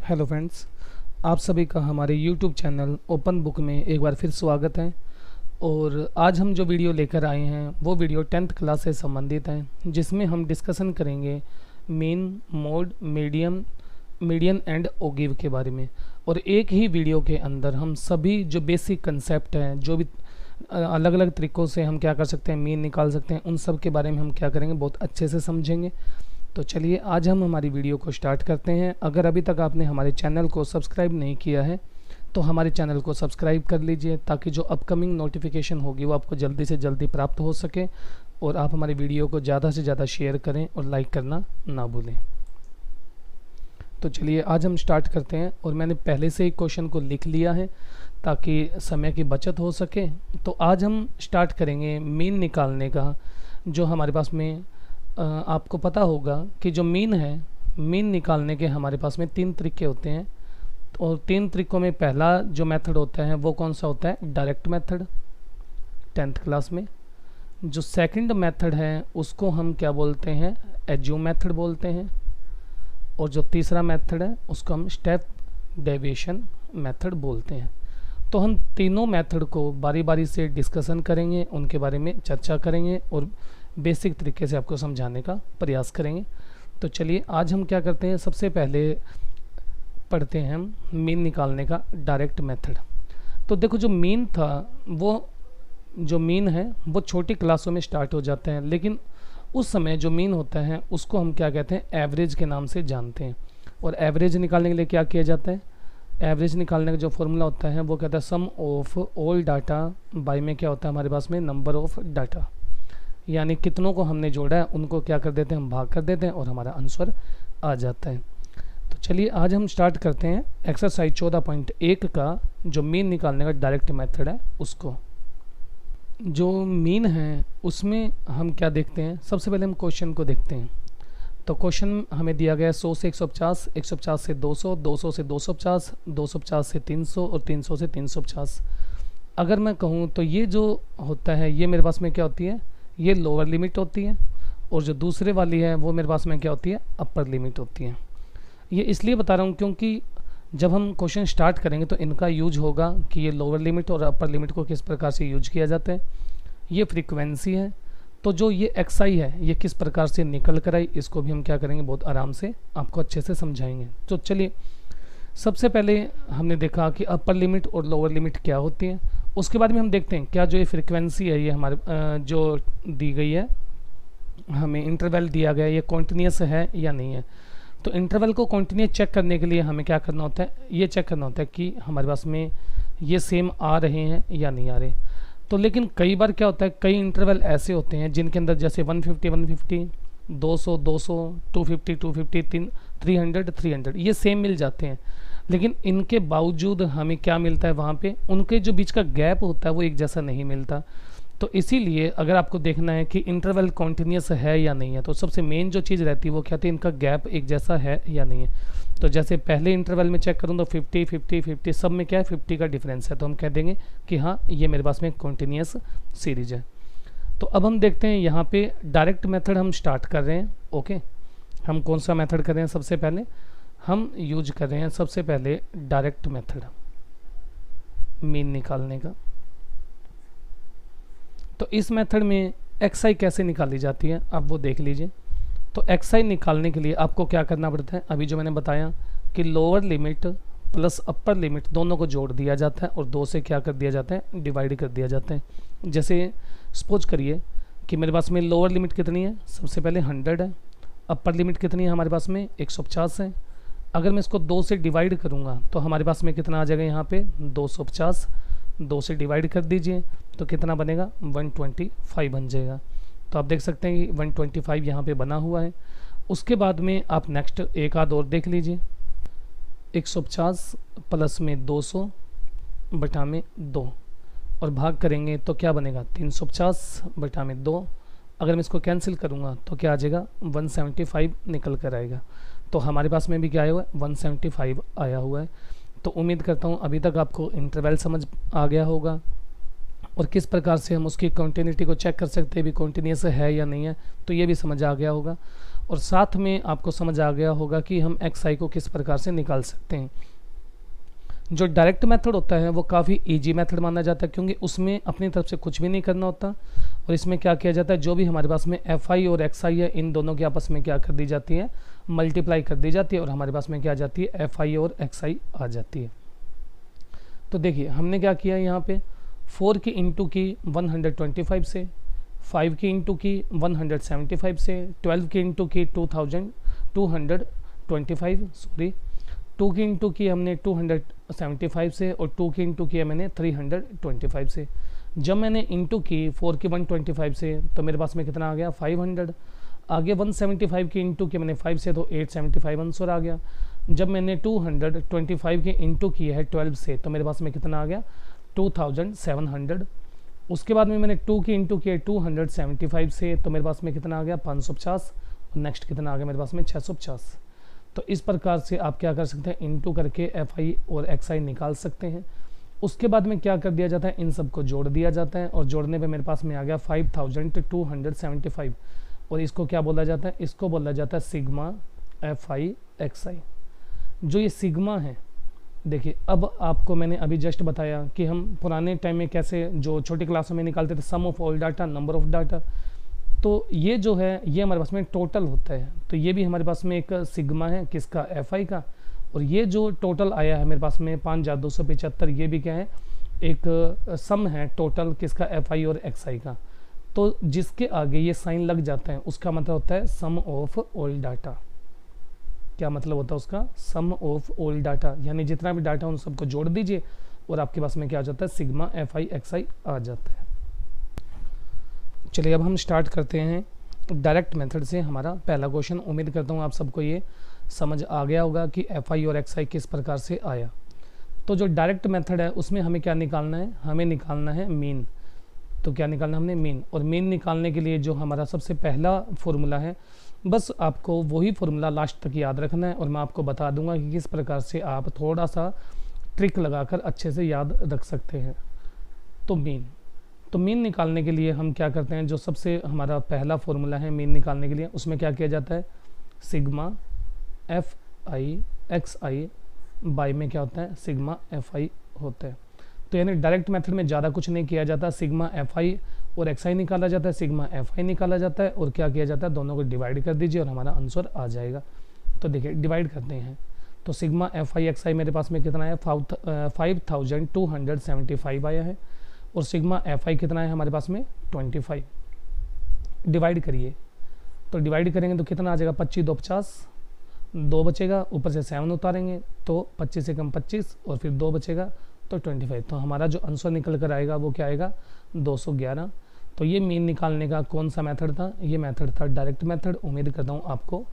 Hello friends, आप सभी का हमारे यूट्यूब चैनल ओपन बुक में एक बार फिर स्वागत है। और आज हम जो वीडियो लेकर आए हैं वो वीडियो 10th क्लास से संबंधित है, जिसमें हम डिस्कशन करेंगे मीन, मोड, मीडियन एंड ओगिव के बारे में। और एक ही वीडियो के अंदर हम सभी जो बेसिक कंसेप्ट हैं, जो भी अलग अलग तरीक़ों से हम क्या कर सकते हैं, मीन निकाल सकते हैं, उन सब के बारे में हम क्या करेंगे, बहुत अच्छे से समझेंगे। तो चलिए आज हम हमारी वीडियो को स्टार्ट करते हैं। अगर अभी तक आपने हमारे चैनल को सब्सक्राइब नहीं किया है तो हमारे चैनल को सब्सक्राइब कर लीजिए, ताकि जो अपकमिंग नोटिफिकेशन होगी वो आपको जल्दी से जल्दी प्राप्त हो सके। और आप हमारी वीडियो को ज़्यादा से ज़्यादा शेयर करें और लाइक करना ना भूलें। तो चलिए आज हम स्टार्ट करते हैं। और मैंने पहले से ही क्वेश्चन को लिख लिया है ताकि समय की बचत हो सके। तो आज हम स्टार्ट करेंगे मीन निकालने का। जो हमारे पास में आपको पता होगा कि जो मीन है, मीन निकालने के हमारे पास में 3 तरीके होते हैं। और 3 तरीकों में पहला जो मेथड होता है वो कौन सा होता है, डायरेक्ट मेथड, 10th क्लास में। जो सेकंड मेथड है उसको हम क्या बोलते हैं, एज्यूम मेथड बोलते हैं। और जो तीसरा मेथड है उसको हम स्टेप डेविएशन मेथड बोलते हैं। तो हम तीनों मेथड को बारी बारी से डिस्कशन करेंगे, उनके बारे में चर्चा करेंगे और बेसिक तरीके से आपको समझाने का प्रयास करेंगे। तो चलिए आज हम क्या करते हैं, सबसे पहले पढ़ते हैं हम मीन निकालने का डायरेक्ट मेथड। तो देखो, जो मीन था वो जो मीन है वो छोटी क्लासों में स्टार्ट हो जाते हैं, लेकिन उस समय जो मीन होता है उसको हम क्या कहते हैं, एवरेज के नाम से जानते हैं। और एवरेज निकालने के लिए क्या किया जाता है, एवरेज निकालने का जो फॉर्मूला होता है वो कहता है सम ऑफ ऑल डाटा बाय में क्या होता है हमारे पास में, नंबर ऑफ डाटा। यानी कितनों को हमने जोड़ा है उनको क्या कर देते हैं, हम भाग कर देते हैं और हमारा आंसर आ जाता है। तो चलिए आज हम स्टार्ट करते हैं एक्सरसाइज 14.1 का जो मीन निकालने का डायरेक्ट मेथड है उसको। जो मीन है उसमें हम क्या देखते हैं, सबसे पहले हम क्वेश्चन को देखते हैं। तो क्वेश्चन हमें दिया गया है 100 से 150, 150 से 200, 200 से 250, 250 से 300 और 300 से 350। अगर मैं कहूँ तो ये जो होता है ये मेरे पास में क्या होती है, ये लोअर लिमिट होती है। और जो दूसरे वाली है वो मेरे पास में क्या होती है, अपर लिमिट होती है। ये इसलिए बता रहा हूँ क्योंकि जब हम क्वेश्चन स्टार्ट करेंगे तो इनका यूज होगा कि ये लोअर लिमिट और अपर लिमिट को किस प्रकार से यूज किया जाता है। ये फ्रीक्वेंसी है, तो जो ये एक्सआई है ये किस प्रकार से निकल कर आई, इसको भी हम क्या करेंगे, बहुत आराम से आपको अच्छे से समझाएंगे। तो चलिए सबसे पहले हमने देखा कि अपर लिमिट और लोअर लिमिट क्या होती है। उसके बाद में हम देखते हैं क्या जो ये फ्रीक्वेंसी है ये हमारे जो दी गई है, हमें इंटरवल दिया गया है, ये कॉन्टिन्यूस है या नहीं है। तो इंटरवल को कॉन्टिन्यूस चेक करने के लिए हमें क्या करना होता है, ये चेक करना होता है कि हमारे पास में ये सेम आ रहे हैं या नहीं आ रहे। तो लेकिन कई बार क्या होता है, कई इंटरवल ऐसे होते हैं जिनके अंदर जैसे 150 150, 200 200, 250 250, 300 300 ये सेम मिल जाते हैं। लेकिन इनके बावजूद हमें क्या मिलता है, वहाँ पे उनके जो बीच का गैप होता है वो एक जैसा नहीं मिलता। तो इसीलिए अगर आपको देखना है कि इंटरवल कॉन्टिन्यूस है या नहीं है, तो सबसे मेन जो चीज़ रहती है वो क्या है, इनका गैप एक जैसा है या नहीं है। तो जैसे पहले इंटरवल में चेक करूँ तो 50 50 50 सब में क्या है, 50 का डिफरेंस है, तो हम कह देंगे कि हाँ ये मेरे पास में कॉन्टिन्यूस सीरीज है। तो अब हम देखते हैं यहाँ पे डायरेक्ट मेथड हम स्टार्ट कर रहे हैं। ओके, हम कौन सा मेथड कर रहे हैं, सबसे पहले हम यूज कर रहे हैं सबसे पहले डायरेक्ट मेथड मीन निकालने का। तो इस मेथड में एक्सआई कैसे निकाली जाती है आप वो देख लीजिए। तो एक्सआई निकालने के लिए आपको क्या करना पड़ता है, अभी जो मैंने बताया कि lower limit plus upper limit दोनों को जोड़ दिया जाता है और 2 से क्या कर दिया जाता है, डिवाइड कर दिया जाता है। जैसे सपोज करिए कि मेरे पास में लोअर लिमिट कितनी है, सबसे पहले 100 है, अपर लिमिट कितनी है हमारे पास में 150 है। अगर मैं इसको 2 से डिवाइड करूँगा तो हमारे पास में कितना आ जाएगा, यहाँ पे 250, 2 से डिवाइड कर दीजिए तो कितना बनेगा, 125 बन जाएगा। तो आप देख सकते हैं कि 125 यहाँ पे बना हुआ है। उसके बाद में आप नेक्स्ट एक आध और देख लीजिए, 150 प्लस में 200 बटा में 2 और भाग करेंगे तो क्या बनेगा, 350 बटा में 2। अगर मैं इसको कैंसिल करूँगा तो क्या आ जाएगा, 175 निकल कर आएगा। तो हमारे पास में भी क्या आया हुआ है, 175 आया हुआ है। तो उम्मीद करता हूँ अभी तक आपको इंटरवल समझ आ गया होगा और किस प्रकार से हम उसकी कंटिन्यूटी को चेक कर सकते हैं भी कंटिन्यूस है या नहीं है, तो ये भी समझ आ गया होगा। और साथ में आपको समझ आ गया होगा कि हम एक्स आई को किस प्रकार से निकाल सकते हैं। जो डायरेक्ट मेथड होता है वो काफ़ी इजी मेथड माना जाता है, क्योंकि उसमें अपनी तरफ से कुछ भी नहीं करना होता। और इसमें क्या किया जाता है, जो भी हमारे पास में एफ आई और एक्स आई है, इन दोनों की आपस में क्या कर दी जाती है, मल्टीप्लाई कर दी जाती है, और हमारे पास में क्या आ जाती है, एफ आई और एक्स आई आ जाती है। तो देखिए हमने क्या किया यहाँ पे, 4 की इंटू की 125 से, 5 की इंटू की 175 से, 12 की इंटू की 2225 सॉरी, 2 की इंटू की हमने 275 से, और 2 की इंटू की मैंने 325 से। जब मैंने इंटू की 4 की 125 से तो मेरे पास में कितना आ गया, 500। आगे 175 की इंटू की मैंने 5 से तो 875 आंसर आ गया। जब मैंने 225 की इंटू की है 12 से तो मेरे पास में कितना आ गया, 2700। उसके बाद में मैंने 2 की इंटू की है 275 से तो मेरे पास में कितना आ गया, 550। और नेक्स्ट कितना आ गया मेरे पास में, 650। तो इस प्रकार से आप क्या कर सकते हैं, इंटू करके एफ आई और एक्स आई निकाल सकते हैं। उसके बाद में क्या कर दिया जाता है, इन सबको जोड़ दिया जाता है, और जोड़ने पे मेरे पास में आ गया 5275। और इसको क्या बोला जाता है, इसको बोला जाता है सिग्मा एफ आई एक्स आई। जो ये सिग्मा है, देखिए अब आपको मैंने अभी जस्ट बताया कि हम पुराने टाइम में कैसे जो छोटी क्लासों में निकालते थे, sum of all data, number of data. तो ये जो है ये हमारे पास में टोटल होता है। तो ये भी हमारे पास में एक सिग्मा है, किसका, एफ आई का। और ये जो टोटल आया है मेरे पास में 5275, ये भी क्या है, एक सम है टोटल किसका, एफ आई और एक्स आई का। तो जिसके आगे ये साइन लग जाता है उसका मतलब होता है सम ऑफ ऑल डाटा। क्या मतलब होता है उसका, सम ऑफ ऑल डाटा, यानी जितना भी डाटा उन सबको जोड़ दीजिए और आपके पास में क्या आ जाता है, सिग्मा एफ आई एक्स आई आ जाता है। चलिए अब हम स्टार्ट करते हैं डायरेक्ट मेथड से हमारा पहला क्वेश्चन। उम्मीद करता हूँ आप सबको ये समझ आ गया होगा कि एफ आई और एक्स आई किस प्रकार से आया। तो जो डायरेक्ट मेथड है उसमें हमें क्या निकालना है, हमें निकालना है मीन। तो क्या निकालना है हमने, मीन। और मीन निकालने के लिए जो हमारा सबसे पहला फॉर्मूला है, बस आपको वही फॉर्मूला लास्ट तक याद रखना है, और मैं आपको बता दूंगा कि किस प्रकार से आप थोड़ा सा ट्रिक लगाकर अच्छे से याद रख सकते हैं। तो मीन निकालने के लिए हम क्या करते हैं, जो सबसे हमारा पहला फॉर्मूला है मीन निकालने के लिए, उसमें क्या किया जाता है, sigma F I x I by में क्या होता है, सिग्मा एफ आई होता है। तो यानी डायरेक्ट मेथड में ज़्यादा कुछ नहीं किया जाता, सिग्मा एफ आई और एक्स आई निकाला जाता है, सिग्मा एफ आई निकाला जाता है, और क्या किया जाता है, दोनों को डिवाइड कर दीजिए और हमारा आंसर आ जाएगा। तो देखिए डिवाइड करते हैं, तो सिग्मा एफ आई एक्स आई मेरे पास में कितना है, 5275 आया है, और सिग्मा एफ आई कितना है हमारे पास में, 25। डिवाइड करिए, तो डिवाइड करेंगे तो कितना आ जाएगा, 25 2 50, 2 बचेगा, ऊपर से 7 उतारेंगे तो 25 से कम 25, और फिर 2 बचेगा तो 25। तो हमारा जो आंसर निकल कर आएगा वो क्या आएगा, 211। तो ये मीन निकालने का कौन सा मेथड था, ये मेथड था डायरेक्ट मेथड। उम्मीद करता हूँ आपको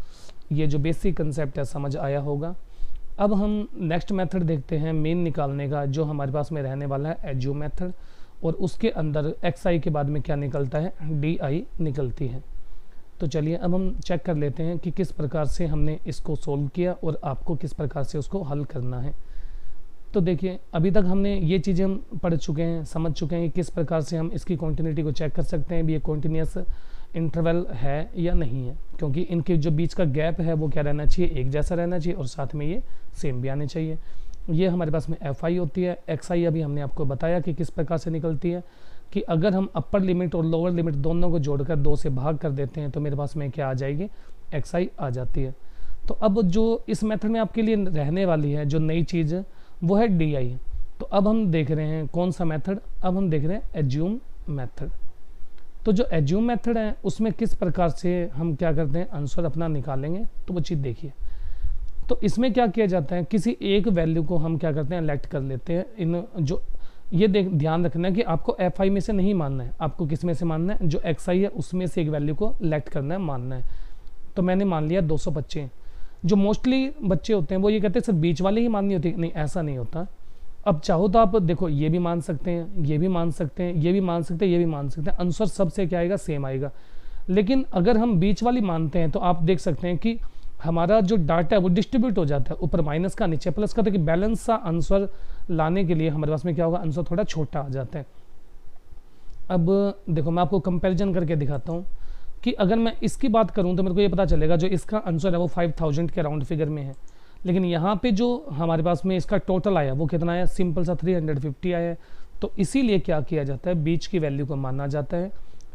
ये जो बेसिक कंसेप्ट है समझ आया होगा। अब हम नेक्स्ट मेथड देखते हैं मीन निकालने का, जो हमारे पास में रहने वाला है एज्यूम मेथड, और उसके अंदर एक्स आई के बाद में क्या निकलता है, डी आई निकलती है। तो चलिए अब हम चेक कर लेते हैं कि किस प्रकार से हमने इसको सोल्व किया और आपको किस प्रकार से उसको हल करना है। तो देखिए अभी तक हमने ये चीज़ें हम पढ़ चुके हैं, समझ चुके हैं कि किस प्रकार से हम इसकी कॉन्टिन्यूटी को चेक कर सकते हैं भी, ये कॉन्टिन्यूस इंटरवल है या नहीं है, क्योंकि इनके जो बीच का गैप है वो क्या रहना चाहिए, एक जैसा रहना चाहिए, और साथ में ये सेम भी आने चाहिए। ये हमारे पास में एफ आई होती है। एक्स आई अभी हमने आपको बताया कि किस प्रकार से निकलती है, कि अगर हम अपर लिमिट और लोअर लिमिट दोनों को जोड़कर 2 से भाग कर देते हैं तो मेरे पास में क्या आ जाएगी, एक्स आई आ जाती है। तो अब जो इस मेथड में आपके लिए रहने वाली है जो नई चीज़ वो है डी आई। तो अब हम देख रहे हैं कौन सा मेथड, अब हम देख रहे हैं एज्यूम मेथड। तो जो एज्यूम मेथड है उसमें किस प्रकार से हम क्या करते हैं, आंसर अपना निकालेंगे, तो वो चीज़ देखिए। तो इसमें क्या किया जाता है, किसी एक वैल्यू को हम क्या करते हैं, लेक्ट कर लेते हैं। इन जो ये ध्यान रखना है कि आपको एफ आई में से नहीं मानना है, आपको किस में से मानना है, जो एक्स आई है उसमें से एक वैल्यू को लेक्ट करना है, मानना है। तो मैंने मान लिया 200 बच्चे। जो मोस्टली बच्चे होते हैं वो ये कहते हैं सर बीच वाले ही माननी होती है, नहीं ऐसा नहीं होता। अब चाहो तो आप देखो ये भी मान सकते हैं, ये भी मान सकते हैं, ये भी मान सकते हैं, ये भी मान सकते हैं, आंसर सबसे क्या आएगा, सेम आएगा। लेकिन अगर हम बीच वाली मानते हैं तो आप देख सकते हैं कि हमारा जो डाटा है वो डिस्ट्रीब्यूट हो जाता है, ऊपर माइनस का नीचे प्लस का, तो कि बैलेंस सा आंसर लाने के लिए हमारे पास में क्या होगा, आंसर थोड़ा छोटा आ जाता है। अब देखो मैं आपको कंपैरिजन करके दिखाता हूँ। कि अगर मैं इसकी बात करूं तो मेरे को ये पता चलेगा जो इसका आंसर है वो 5000 के राउंड फिगर में है, लेकिन यहाँ पे जो हमारे पास में इसका टोटल आया वो कितना आया, सिंपल सा 350 आया है। तो इसीलिए क्या किया जाता है, बीच की वैल्यू को माना जाता है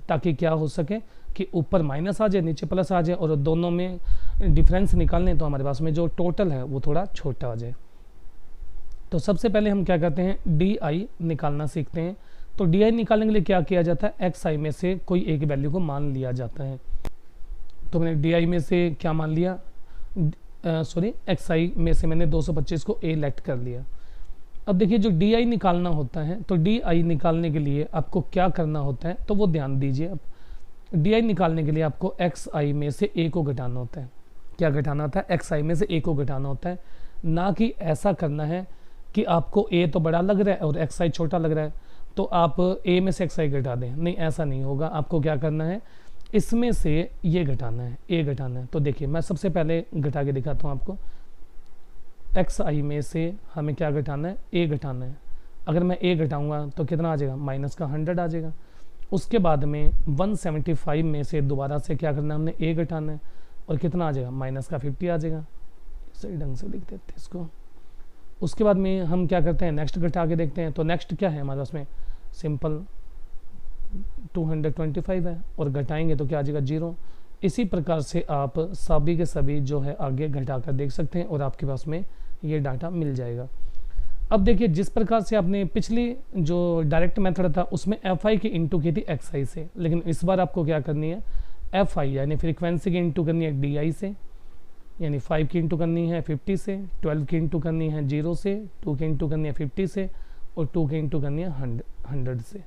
ताकि क्या हो सके कि ऊपर माइनस आ जाए नीचे प्लस आ जाए और दोनों में डिफरेंस निकालने तो हमारे पास में जो टोटल है वो थोड़ा छोटा आ जाए। तो सबसे पहले हम क्या करते हैं, डी आई निकालना सीखते हैं। तो डी आई निकालने के लिए क्या किया जाता है, एक्स आई में से कोई एक वैल्यू को मान लिया जाता है। तो मैंने डी आई में से क्या मान लिया, एक्स आई में से मैंने 225 को ए लेक्ट कर लिया। अब देखिए जो डी आई निकालना होता है, तो डी आई निकालने के लिए आपको क्या करना होता है, तो वो ध्यान दीजिए। अब डी आई निकालने के लिए आपको एक्स आई में से ए को घटाना होता है। क्या घटाना होता है, एक्स आई में से ए को घटाना होता है, ना कि ऐसा करना है कि आपको ए तो बड़ा लग रहा है और एक्स आई छोटा लग रहा है तो आप ए में से एक्स आई घटा दें, नहीं ऐसा नहीं होगा। आपको क्या करना है, इसमें से ये घटाना है, ए घटाना है। तो देखिए मैं सबसे पहले घटा के दिखाता हूँ आपको। एक्स आई में से हमें क्या घटाना है, ए घटाना है। अगर मैं ए घटाऊंगा तो कितना आ जाएगा, माइनस का 100 आ जाएगा। उसके बाद में 175 में से दोबारा से क्या करना है, हमने ए घटाना है और कितना आ जाएगा, माइनस का 50 आ जाएगा। सही ढंग से लिख देते हैं इसको। उसके बाद में हम क्या करते हैं, नेक्स्ट घटा के देखते हैं। तो नेक्स्ट क्या है हमारे पास में, सिंपल 225 है और घटाएंगे तो क्या आ जाएगा, 0। इसी प्रकार से आप सभी के सभी जो है आगे घटा कर देख सकते हैं और आपके पास में ये डाटा मिल जाएगा। अब देखिए जिस प्रकार से आपने पिछली जो डायरेक्ट मेथड था उसमें एफ आई की इंटू की थी एक्स आई से, लेकिन इस बार आपको क्या करनी है, एफ आई यानी फ्रीक्वेंसी की इंटू करनी है डी आई से, यानी 5 की इंटू करनी है 50 से, 12 की इंटू करनी है 0 से, 2 की इंटू करनी है 50 से और 2 की इंटू करनी है 100 से।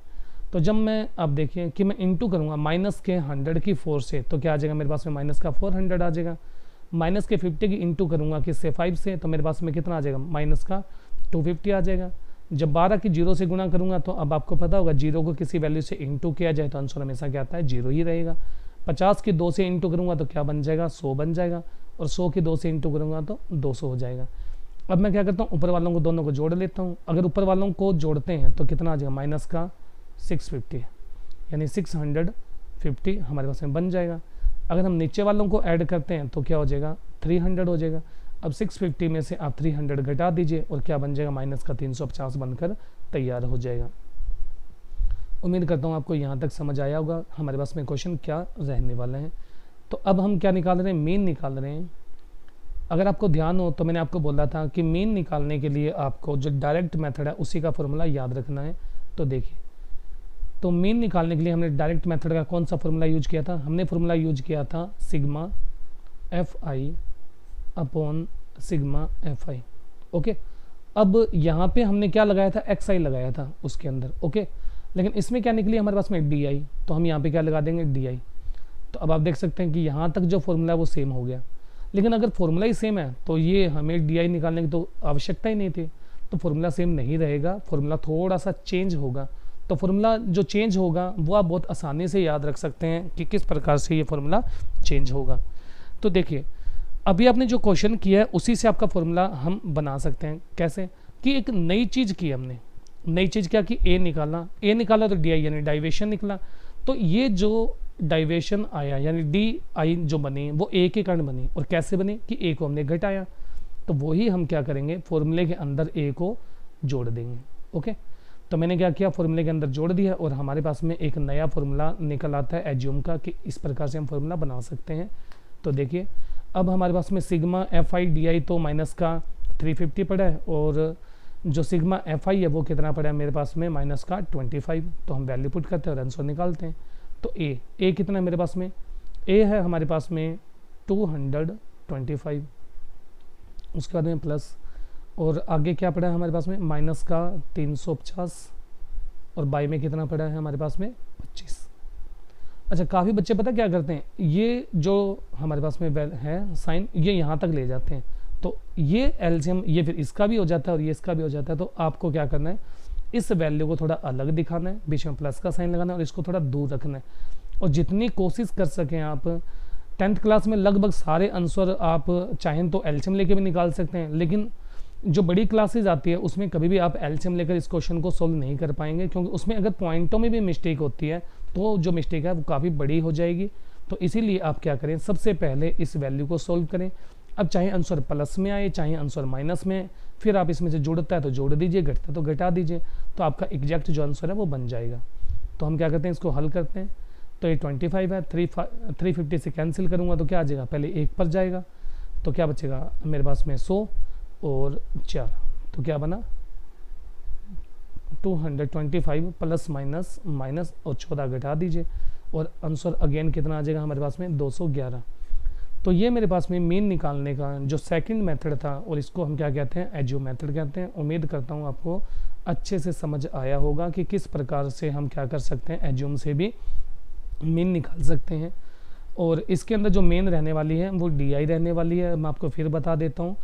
तो जब मैं अब देखिए कि मैं इंटू करूँगा माइनस के 100 की 4 से तो क्या आ जाएगा मेरे पास में, माइनस का 400 आ जाएगा। माइनस के 50 की इंटू करूँगा किससे, 5 से, तो मेरे पास में कितना आ जाएगा, माइनस का 250 आ जाएगा। जब 12 की 0 से गुणा करूँगा तो अब आपको पता होगा 0 को किसी वैल्यू से इंटू किया जाए तो आंसर हमेशा क्या आता है, 0 ही रहेगा। 50 की 2 से इंटू करूँगा तो क्या बन जाएगा, 100 बन जाएगा और 100 की 2 से इंटू करूँगा तो 200 हो जाएगा। अब मैं क्या करता हूँ, ऊपर वालों को दोनों को जोड़ लेता हूँ। अगर ऊपर वालों को जोड़ते हैं तो कितना आ जाएगा, माइनस का 650 यानी 650 हमारे पास में बन जाएगा। अगर हम नीचे वालों को ऐड करते हैं तो क्या हो जाएगा, 300 हो जाएगा। अब 650 में से आप 300 घटा दीजिए और क्या बन जाएगा, माइनस का 350 बनकर तैयार हो जाएगा। उम्मीद करता हूँ आपको यहाँ तक समझ आया होगा हमारे पास में क्वेश्चन क्या रहने वाले हैं। तो अब हम क्या निकाल रहे हैं, मीन निकाल रहे हैं। अगर आपको ध्यान हो तो मैंने आपको बोला था कि मीन निकालने के लिए आपको जो डायरेक्ट मेथड है उसी का फॉर्मूला याद रखना है। तो देखिए, तो मीन निकालने के लिए हमने डायरेक्ट मेथड का कौन सा फॉर्मूला यूज किया था, हमने फॉर्मूला यूज किया था सिग्मा एफ आई अपॉन सिग्मा एफ आई। ओके, अब यहाँ पे हमने क्या लगाया था, एक्स आई लगाया था उसके अंदर। ओके, लेकिन इसमें क्या निकली हमारे पास में डी आई, तो हम यहाँ पे क्या लगा देंगे, डी आई। तो अब आप देख सकते हैं कि यहाँ तक जो फॉर्मूला है वो सेम हो गया। लेकिन अगर फॉर्मूला ही सेम है तो ये हमें डी आई निकालने की तो आवश्यकता ही नहीं थी। तो फॉर्मूला सेम नहीं रहेगा, फॉर्मूला थोड़ा सा चेंज होगा। तो फॉर्मूला जो चेंज होगा वो आप बहुत आसानी से याद रख सकते हैं कि किस प्रकार से ये फॉर्मूला चेंज होगा। तो देखिए, अभी आपने जो क्वेश्चन किया है उसी से आपका फॉर्मूला हम बना सकते हैं। कैसे कि एक नई चीज़ की हमने, नई चीज़ क्या की, ए निकाला तो डी आई यानी डाइवेशन निकला। तो ये जो डाइवेशन आया यानी डी आई जो बनी वो ए के कारण बनी। और कैसे बनी कि ए को हमने घटाया, तो वही हम क्या करेंगे, फॉर्मूले के अंदर ए को जोड़ देंगे। ओके, तो मैंने क्या किया, फॉर्मूले के अंदर जोड़ दिया और हमारे पास में एक नया फॉर्मूला निकल आता है एज्यूम का कि इस प्रकार से हम फॉर्मूला बना सकते हैं। तो देखिए, अब हमारे पास में sigma F I D I तो माइनस का 350 पड़ा है और जो सिग्मा एफ आई है वो कितना पड़ा है मेरे पास में, माइनस का 25। तो हम वैल्यू पुट करते हैं और आंसर निकालते हैं। तो ए कितना है मेरे पास में, ए है हमारे पास में 225। उसके बाद में प्लस और आगे क्या पड़ा है हमारे पास में, माइनस का 350 और बाई में कितना पड़ा है हमारे पास में 25। अच्छा, काफ़ी बच्चे पता क्या करते हैं, ये जो हमारे पास में है साइन ये यहाँ तक ले जाते हैं। तो ये एलसीएम ये फिर इसका भी हो जाता है और ये इसका भी हो जाता है। तो आपको क्या करना है, इस वैल्यू को थोड़ा अलग दिखाना है, बीच में प्लस का साइन लगाना है और इसको थोड़ा दूर रखना है। और जितनी कोशिश कर सकें आप, 10th क्लास में लगभग सारे आंसर आप चाहें तो एलसीएम लेके भी निकाल सकते हैं, लेकिन जो बड़ी क्लासेज आती है उसमें कभी भी आप एलसीएम लेकर इस क्वेश्चन को सोल्व नहीं कर पाएंगे, क्योंकि उसमें अगर पॉइंटों में भी मिस्टेक होती है तो जो मिस्टेक है वो काफ़ी बड़ी हो जाएगी। तो इसीलिए आप क्या करें, सबसे पहले इस वैल्यू को सोल्व करें। अब चाहे आंसर प्लस में आए चाहे आंसर माइनस में, फिर आप इसमें से जोड़ता है तो जोड़ दीजिए, घटता है तो घटा दीजिए, तो आपका एग्जैक्ट जो आंसर है वो बन जाएगा। तो हम क्या करते हैं, इसको हल करते हैं। तो ये 25 है, 350 से कैंसिल करूँगा तो क्या आ जाएगा, पहले 1 पर जाएगा तो क्या बचेगा मेरे पास में 100 और 4, तो क्या बना 225 प्लस माइनस माइनस और 14 घटा दीजिए, और आंसर अगेन कितना आ जाएगा हमारे पास में 211। तो ये मेरे पास में मीन निकालने का जो सेकंड मेथड था, और इसको हम क्या कहते हैं, एज्यूम मेथड कहते हैं। उम्मीद करता हूँ आपको अच्छे से समझ आया होगा कि किस प्रकार से हम क्या कर सकते हैं, एज्यूम से भी मीन निकाल सकते हैं। और इसके अंदर जो मेन रहने वाली है वो डी आई रहने वाली है। मैं आपको फिर बता देता हूँ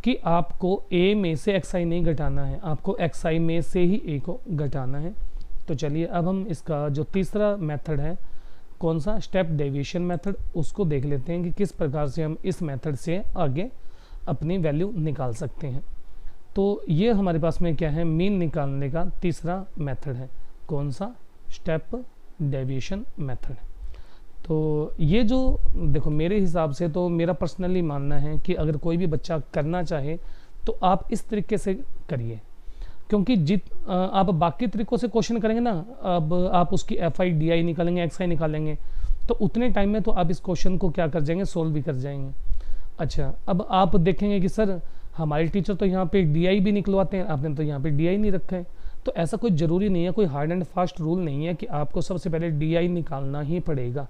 कि आपको ए में से एक्स आई नहीं घटाना है, आपको एक्स आई में से ही ए को घटाना है। तो चलिए अब हम इसका जो तीसरा मेथड है, कौन सा, स्टेप डेविएशन मेथड, उसको देख लेते हैं कि किस प्रकार से हम इस मेथड से आगे अपनी वैल्यू निकाल सकते हैं। तो ये हमारे पास में क्या है, मीन निकालने का तीसरा मेथड है। कौन सा, स्टेप डेविएशन मेथड। तो ये जो देखो, मेरे हिसाब से तो मेरा पर्सनली मानना है कि अगर कोई भी बच्चा करना चाहे तो आप इस तरीके से करिए, क्योंकि आप बाकी तरीकों से क्वेश्चन करेंगे ना, अब आप उसकी एफ आई डी आई निकालेंगे, एक्स आई निकालेंगे, तो उतने टाइम में तो आप इस क्वेश्चन को क्या कर जाएंगे, सोल्व भी कर जाएंगे। अच्छा, अब आप देखेंगे कि सर हमारे टीचर तो यहाँ पे डी आई भी निकलवाते हैं, आपने तो यहाँ पे डी आई नहीं रखा है। तो ऐसा कोई ज़रूरी नहीं है, कोई हार्ड एंड फास्ट रूल नहीं है कि आपको सबसे पहले डी आई निकालना ही पड़ेगा।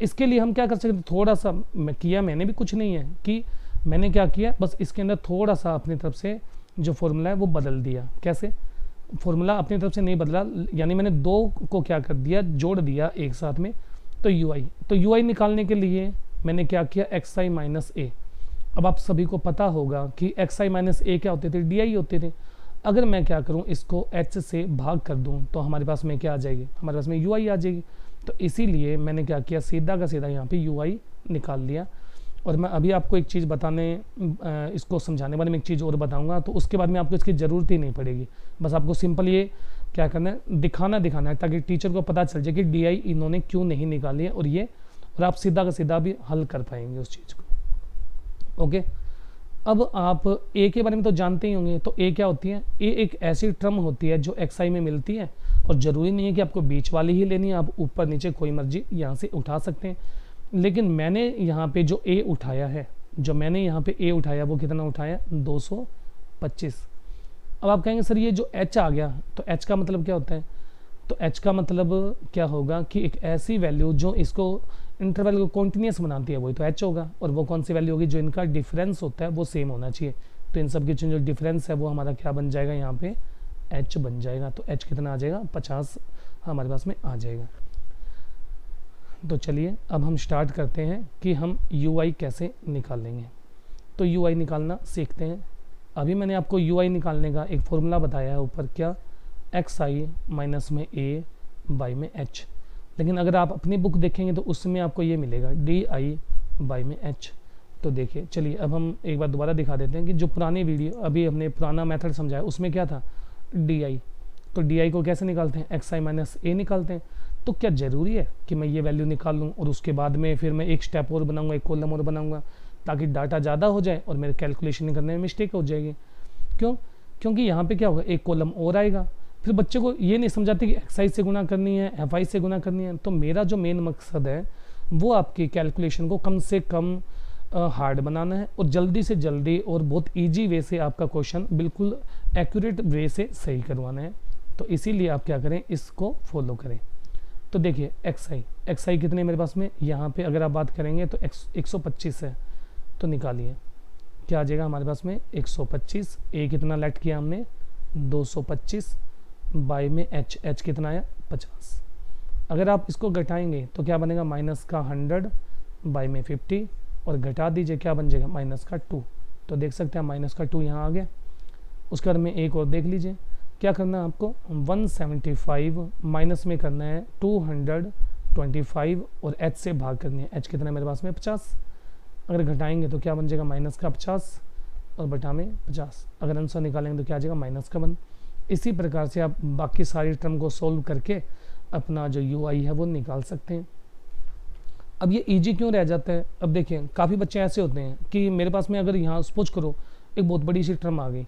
इसके लिए हम क्या कर सकते हैं, थोड़ा सा मैंने भी कुछ नहीं है कि मैंने क्या किया, बस इसके अंदर थोड़ा सा अपनी तरफ से जो फॉर्मूला है वो बदल दिया। कैसे, फॉर्मूला अपनी तरफ से नहीं बदला, यानी मैंने 2 को क्या कर दिया, जोड़ दिया एक साथ में। तो यू आई निकालने के लिए मैंने क्या किया, एक्स आई माइनस ए। अब आप सभी को पता होगा कि एक्स आई माइनस ए क्या होते थे, डी आई होते थे। अगर मैं क्या करूं, इसको एच से भाग कर दूं तो हमारे पास में क्या आ जाएगी, हमारे पास में यू आई आ जाएगी। तो इसीलिए मैंने क्या किया, सीधा का सीधा यहाँ पे यू आई निकाल लिया। और मैं अभी आपको एक चीज़ इसको समझाने वाले में एक चीज़ और बताऊंगा, तो उसके बाद में आपको इसकी ज़रूरत ही नहीं पड़ेगी। बस आपको सिंपल ये क्या करना है, दिखाना है, ताकि टीचर को पता चल जाए कि डी आई इन्होंने क्यों नहीं निकाली है, और आप सीधा का सीधा भी हल कर पाएंगे उस चीज़ को। ओके, अब आप ए के बारे में तो जानते ही होंगे। तो ए क्या होती है, ए एक ऐसी टर्म होती है जो एक्स आई में मिलती है, और ज़रूरी नहीं है कि आपको बीच वाली ही लेनी है, आप ऊपर नीचे कोई मर्जी यहाँ से उठा सकते हैं। लेकिन मैंने यहाँ पे जो ए उठाया है, वो कितना उठाया, 225। अब आप कहेंगे सर ये जो एच आ गया, तो एच का मतलब क्या होता है, तो एच का मतलब क्या होगा कि एक ऐसी वैल्यू जो इसको इंटरवल को कॉन्टिन्यूस बनाती है, वही तो एच होगा। और वो कौन सी वैल्यू होगी, जो इनका डिफरेंस होता है वो सेम होना चाहिए। तो इन सब के जो डिफरेंस है वो हमारा क्या बन जाएगा, यहाँ पे एच बन जाएगा। तो एच कितना आ जाएगा, 50 हमारे पास में आ जाएगा। तो चलिए अब हम स्टार्ट करते हैं कि हम यू आई कैसे निकालेंगे। तो यू आई निकालना सीखते हैं। अभी मैंने आपको यू आई निकालने का एक फॉर्मूला बताया है ऊपर, क्या, एक्स आई माइनस में ए बाई में एच। लेकिन अगर आप अपनी बुक देखेंगे तो उसमें आपको ये मिलेगा, डी आई बाई में एच। तो देखिए, चलिए अब हम एक बार दोबारा दिखा देते हैं कि जो पुरानी वीडियो, अभी हमने पुराना मेथड समझाया, उसमें क्या था, डी आई। तो डी आई को कैसे निकालते हैं, एक्स आई माइनस ए निकालते हैं। तो क्या ज़रूरी है कि मैं ये वैल्यू निकाल लूँ और उसके बाद में फिर मैं एक स्टेप और बनाऊँगा, एक कॉलम और बनाऊँगा, ताकि डाटा ज़्यादा हो जाए और मेरे कैलकुलेशन करने में मिस्टेक हो जाएगी। क्यों, क्योंकि यहाँ पे क्या होगा, एक कॉलम और आएगा, फिर बच्चे को ये नहीं समझाते कि एक्स आई से गुना करनी है, एफ आई से गुना करनी है। तो मेरा जो मेन मकसद है वो आपकी कैलकुलेशन को कम से कम हार्ड बनाना है, और जल्दी से जल्दी और बहुत ईजी वे से आपका क्वेश्चन बिल्कुल एक्यूरेट वे से सही करवाना है। तो इसीलिए आप क्या करें, इसको फॉलो करें। तो देखिए एक्स आई कितने मेरे पास में, यहाँ पे अगर आप बात करेंगे तो 125 है। तो निकालिए क्या आ जाएगा हमारे पास में, 125। ए कितना लेट किया हमने, 225 बाई में एच कितना आया, 50। अगर आप इसको घटाएंगे तो क्या बनेगा, माइनस का 100 बाई में 50, और घटा दीजिए क्या बन जाएगा, माइनस का 2। तो देख सकते हैं माइनस का 2 यहाँ आ गया। उसके बाद में एक और देख लीजिए, क्या करना है आपको, 175 माइनस में करना है 225 और एच से भाग करनी है। एच कितना है मेरे पास में, 50। अगर घटाएंगे तो क्या बन जाएगा, माइनस का 50 और बटा में 50। अगर आंसर निकालेंगे तो क्या आ जाएगा, माइनस का 1। इसी प्रकार से आप बाकी सारी टर्म को सोल्व करके अपना जो यू आई है वो निकाल सकते हैं। अब ये ईजी क्यों रह जाता है? अब देखिए काफ़ी बच्चे ऐसे होते हैं कि मेरे पास में अगर यहाँ सपोज करो एक बहुत बड़ी सी टर्म आ गई,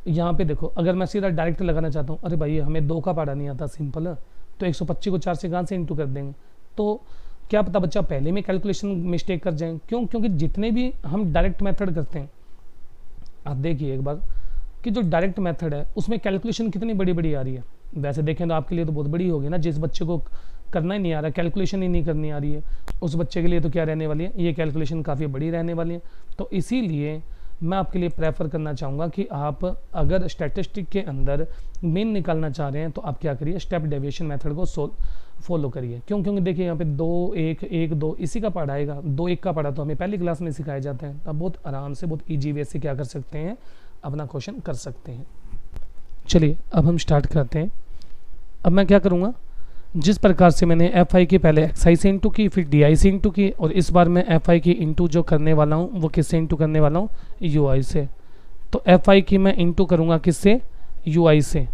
यहाँ पे देखो अगर मैं सीधा डायरेक्ट लगाना चाहता हूँ, अरे भाई हमें 2 का पढ़ा नहीं आता सिंपल है, तो 125 को 4 से कहाँ से इंटू कर देंगे, तो क्या पता बच्चा पहले में कैलकुलेशन मिस्टेक कर जाए। क्यों? क्योंकि जितने भी हम डायरेक्ट मेथड करते हैं, आप देखिए एक बार कि जो डायरेक्ट मेथड है उसमें कैलकुलेशन कितनी बड़ी बड़ी आ रही है। वैसे देखें तो आपके लिए तो बहुत बड़ी होगी ना, जिस बच्चे को करना ही नहीं आ रहा, कैलकुलेशन ही नहीं करनी आ रही है, उस बच्चे के लिए तो क्या रहने वाली है, ये कैलकुलेशन काफ़ी बड़ी रहने वाली है। तो इसीलिए मैं आपके लिए प्रेफर करना चाहूँगा कि आप अगर स्टैटिस्टिक के अंदर मीन निकालना चाह रहे हैं तो आप क्या करिए, स्टेप डेविएशन मेथड को फॉलो करिए। क्यों? क्योंकि देखिए यहाँ पे 2 1 1 2 इसी का पढ़ा आएगा, 2 1 का पढ़ा तो हमें पहली क्लास में सिखाया जाता है, तब बहुत आराम से बहुत ईजी वे से क्या कर सकते हैं, अपना क्वेश्चन कर सकते हैं। चलिए अब हम स्टार्ट करते हैं। अब मैं क्या करूँगा, जिस प्रकार से मैंने एफ आई की पहले एक्स आई से इंटू की, फिर डी आई से इंटू की, और इस बार मैं एफ आई की इंटू जो करने वाला हूँ वो किससे इंटू करने वाला हूँ, यू आई से। तो एफ आई की मैं इंटू करूँगा किससे, यू आई से।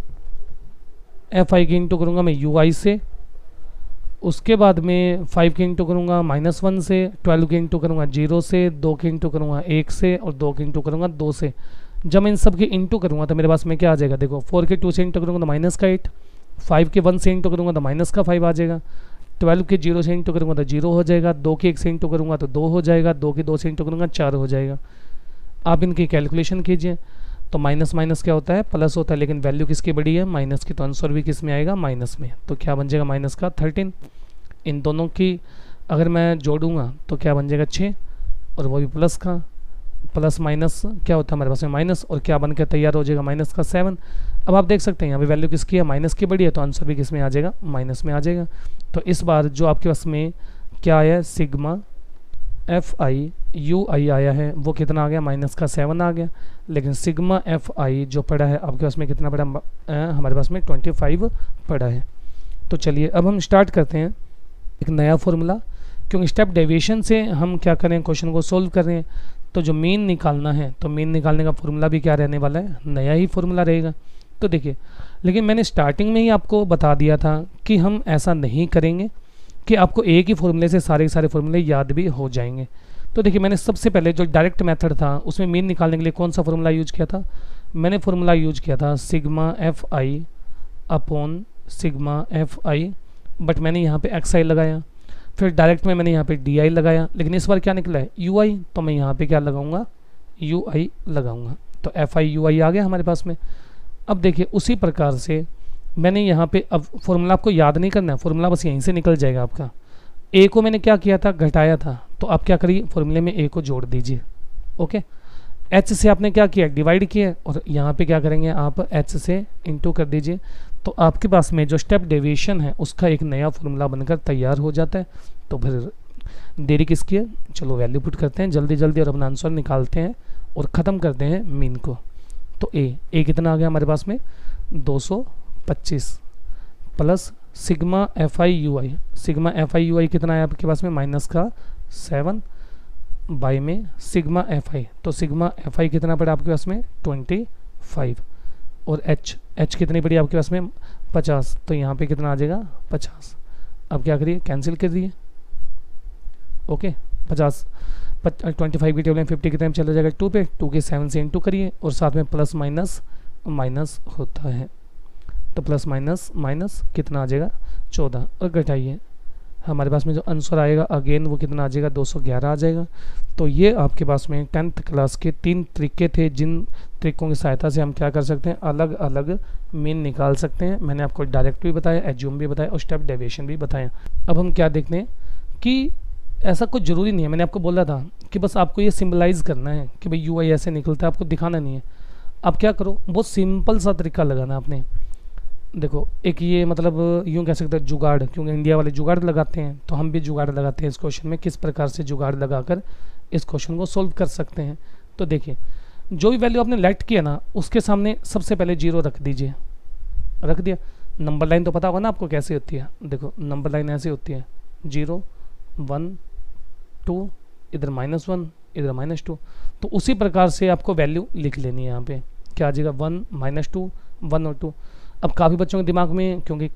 एफ आई की इंटू करूँगा मैं यू आई से, उसके बाद में 5 के इंटू करूँगा -1 से, 12 के इंटू करूँगा 0 से, 2 के इंटू करूँगा 1 से, और 2 के इंटू करूँगा 2 से। जब मैं इन सब के इंटू करूँगा तो मेरे पास में क्या आ जाएगा, देखो 4 के 2 से इंटू करूँगा तो माइनस का 8, 5 के 1 से इंटू करूँगा तो माइनस का 5 आ जाएगा, 12 के 0 से इंटू करूँगा तो 0 हो जाएगा, 2 के 1 से इंटू करूँगा तो 2 हो जाएगा, 2 के 2 से इंटू करूँगा 4 हो जाएगा। आप इनकी कैलकुलेशन कीजिए तो माइनस माइनस क्या होता है, प्लस होता है, लेकिन वैल्यू किसकी बड़ी है, माइनस की, तो आंसर भी किस में आएगा, माइनस में। तो क्या बन जाएगा, माइनस का 13। इन दोनों की अगर मैं जोड़ूंगा तो क्या बन जाएगा 6, और वो भी प्लस का, प्लस माइनस क्या होता है हमारे पास में माइनस, और क्या बन के तैयार हो जाएगा, माइनस का 7। अब आप देख सकते हैं यहाँ पे वैल्यू किसकी है, माइनस की बड़ी है, तो आंसर भी किस में आ जाएगा, माइनस में आ जाएगा। तो इस बार जो आपके पास में क्या आया है, सिग्मा एफ आई यू आई आया है, वो कितना आ गया, माइनस का 7 आ गया। लेकिन सिग्मा एफ आई जो पड़ा है आपके पास में कितना पड़ा, हमारे पास में 25 पड़ा है। तो चलिए अब हम स्टार्ट करते हैं एक नया फॉर्मूला, क्योंकि स्टेप डेविएशन से हम क्या करें, क्वेश्चन को सोल्व कर रहे हैं। तो जो मीन निकालना है, तो मीन निकालने का फॉर्मूला भी क्या रहने वाला है, नया ही फॉर्मूला रहेगा। तो देखिए, लेकिन मैंने स्टार्टिंग में ही आपको बता दिया था कि हम ऐसा नहीं करेंगे कि आपको एक ही फॉर्मूले से सारे के सारे फॉर्मूले याद भी हो जाएंगे। तो देखिए, मैंने सबसे पहले जो डायरेक्ट मेथड था उसमें मीन निकालने के लिए कौन सा फॉर्मूला यूज किया था, मैंने फॉर्मूला यूज किया था sigma F I upon sigma F I, but मैंने यहाँ पे एक्स आई लगाया, फिर डायरेक्ट में मैंने यहाँ पे डी आई लगाया, लेकिन इस बार क्या निकला है, यू आई, तो मैं यहाँ पे क्या लगाऊंगा, यू आई लगाऊंगा। तो एफ आई यू आई आ गया हमारे पास में। अब देखिए उसी प्रकार से मैंने यहाँ पे, अब फॉर्मूला आपको याद नहीं करना है, फॉर्मूला बस यहीं से निकल जाएगा आपका। ए को मैंने क्या किया था, घटाया था, तो आप क्या करिए, फॉर्मूले में ए को जोड़ दीजिए। ओके, एच से आपने क्या किया, डिवाइड किया, और यहाँ पे क्या करेंगे आप, एच से इंटू कर दीजिए। तो आपके पास में जो स्टेप डेविएशन है उसका एक नया फॉर्मूला बनकर तैयार हो जाता है। तो फिर देरी किसकी है, चलो वैल्यू पुट करते हैं जल्दी जल्दी और अपना आंसर निकालते हैं और ख़त्म करते हैं मीन को। तो ए कितना आ गया हमारे पास में, 225 plus sigma F I U I, sigma F I U I कितना है आपके पास में, माइनस का 7 बाई में सिग्मा एफ आई, तो सिग्मा एफ आई कितना पड़ा आपके पास में 25, और एच कितनी पड़ी आपके पास में 50, तो यहाँ पे कितना आ जाएगा 50। अब क्या करिए, कैंसिल कर दिए। ओके, 50 25 की टेबल में 50 कितने में चला जाएगा 2 पे, 2 के 7 से इंटू करिए, और साथ में प्लस माइनस माइनस होता है, तो प्लस माइनस माइनस कितना आ जाएगा 14, और घटाइए हमारे पास में जो आंसर आएगा अगेन वो कितना आ जाएगा 211 आ जाएगा। तो ये आपके पास में 10th क्लास के 3 तरीके थे, जिन ट्रिकों की सहायता से हम क्या कर सकते हैं, अलग अलग मीन निकाल सकते हैं। मैंने आपको डायरेक्ट भी बताया, एज्यूम भी बताया, और स्टेप डेविएशन भी बताया। अब हम क्या देखते हैं कि ऐसा कुछ ज़रूरी नहीं है, मैंने आपको बोला था कि बस आपको ये सिम्बलाइज़ करना है कि भाई यू आई ऐसे निकलता है, आपको दिखाना नहीं है। आप क्या करो, बहुत सिंपल सा तरीका लगाना है आपने। देखो, एक ये मतलब यूँ कह सकते हैं जुगाड़, क्योंकि इंडिया वाले जुगाड़ लगाते हैं, तो हम भी जुगाड़ लगाते हैं इस क्वेश्चन में, किस प्रकार से जुगाड़ लगाकर इस क्वेश्चन को सोल्व कर सकते हैं। तो देखिए, जो भी वैल्यू आपने लेट किया ना उसके सामने सबसे पहले 0 रख दीजिए, रख दिया। नंबर लाइन तो पता होगा ना आपको कैसे होती है, देखो नंबर लाइन ऐसे होती है, 0 1 2, इधर -1 इधर -2, तो उसी प्रकार से आपको वैल्यू लिख लेनी है। यहाँ पे क्या आ जाएगा 1 -2 1 और 2। अब काफ़ी बच्चों के दिमाग में, क्योंकि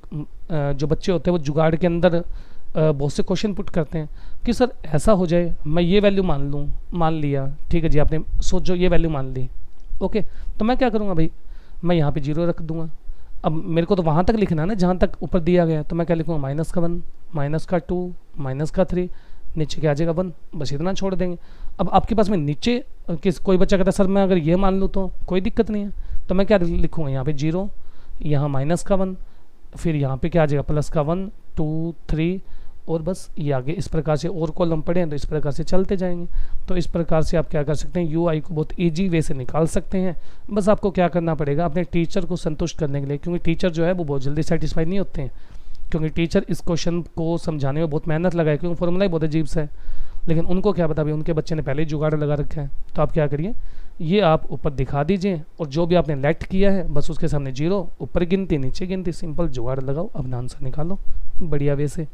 जो बच्चे होते हैं वो जुगाड़ के अंदर बहुत से क्वेश्चन पुट करते हैं कि सर ऐसा हो जाए मैं ये वैल्यू मान लूँ, मान लिया, ठीक है जी, आपने सोचो ये वैल्यू मान ली, ओके, तो मैं क्या करूँगा भाई, मैं यहाँ पे 0 रख दूंगा। अब मेरे को तो वहाँ तक लिखना है ना जहाँ तक ऊपर दिया गया है, तो मैं क्या लिखूँगा, -1, -2, -3, नीचे क्या आ जाएगा 1, बस इतना छोड़ देंगे। अब आपके पास में नीचे कोई बच्चा कहता है सर मैं अगर ये मान लूँ तो कोई दिक्कत नहीं है, तो मैं क्या लिखूँगा, यहाँ पे 0, यहाँ -1, फिर यहाँ पे क्या आ जाएगा +1, 2, 3, और बस ये आगे इस प्रकार से और कॉलम पड़े हैं तो इस प्रकार से चलते जाएंगे। तो इस प्रकार से आप क्या कर सकते हैं, UI को बहुत ईजी वे से निकाल सकते हैं। बस आपको क्या करना पड़ेगा, अपने टीचर को संतुष्ट करने के लिए, क्योंकि टीचर जो है वो बहुत जल्दी सेटिस्फाई नहीं होते हैं, क्योंकि टीचर इस क्वेश्चन को समझाने में बहुत मेहनत लगाए, क्योंकि फॉर्मूला ही बहुत अजीब सा है, लेकिन उनको क्या पता भाई उनके बच्चे ने पहले ही जुगाड़ लगा रखा है। तो आप क्या करिए, ये आप ऊपर दिखा दीजिए और जो भी आपने लेट किया है बस उसके सामने 0, ऊपर गिनती नीचे गिनती, सिंपल जुगाड़ लगाओ, अपना आंसर निकालो बढ़िया वे से।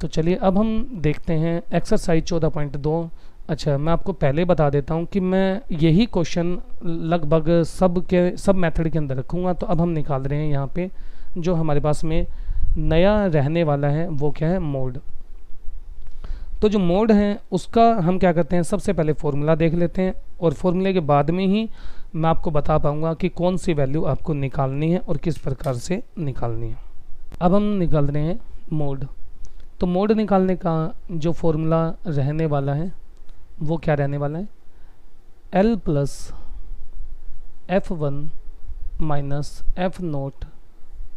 तो चलिए अब हम देखते हैं एक्सरसाइज 14.2। अच्छा, मैं आपको पहले बता देता हूँ कि मैं यही क्वेश्चन लगभग सब मेथड के अंदर रखूँगा। तो अब हम निकाल रहे हैं यहाँ पे जो हमारे पास में नया रहने वाला है वो क्या है, मोड। तो जो मोड है उसका हम क्या करते हैं, सबसे पहले फॉर्मूला देख लेते हैं और फॉर्मूले के बाद में ही मैं आपको बता पाऊँगा कि कौन सी वैल्यू आपको निकालनी है और किस प्रकार से निकालनी है। अब हम निकाल रहे हैं मोड। तो मोड निकालने का जो फॉर्मूला रहने वाला है वो क्या रहने वाला है, L + F1 - F0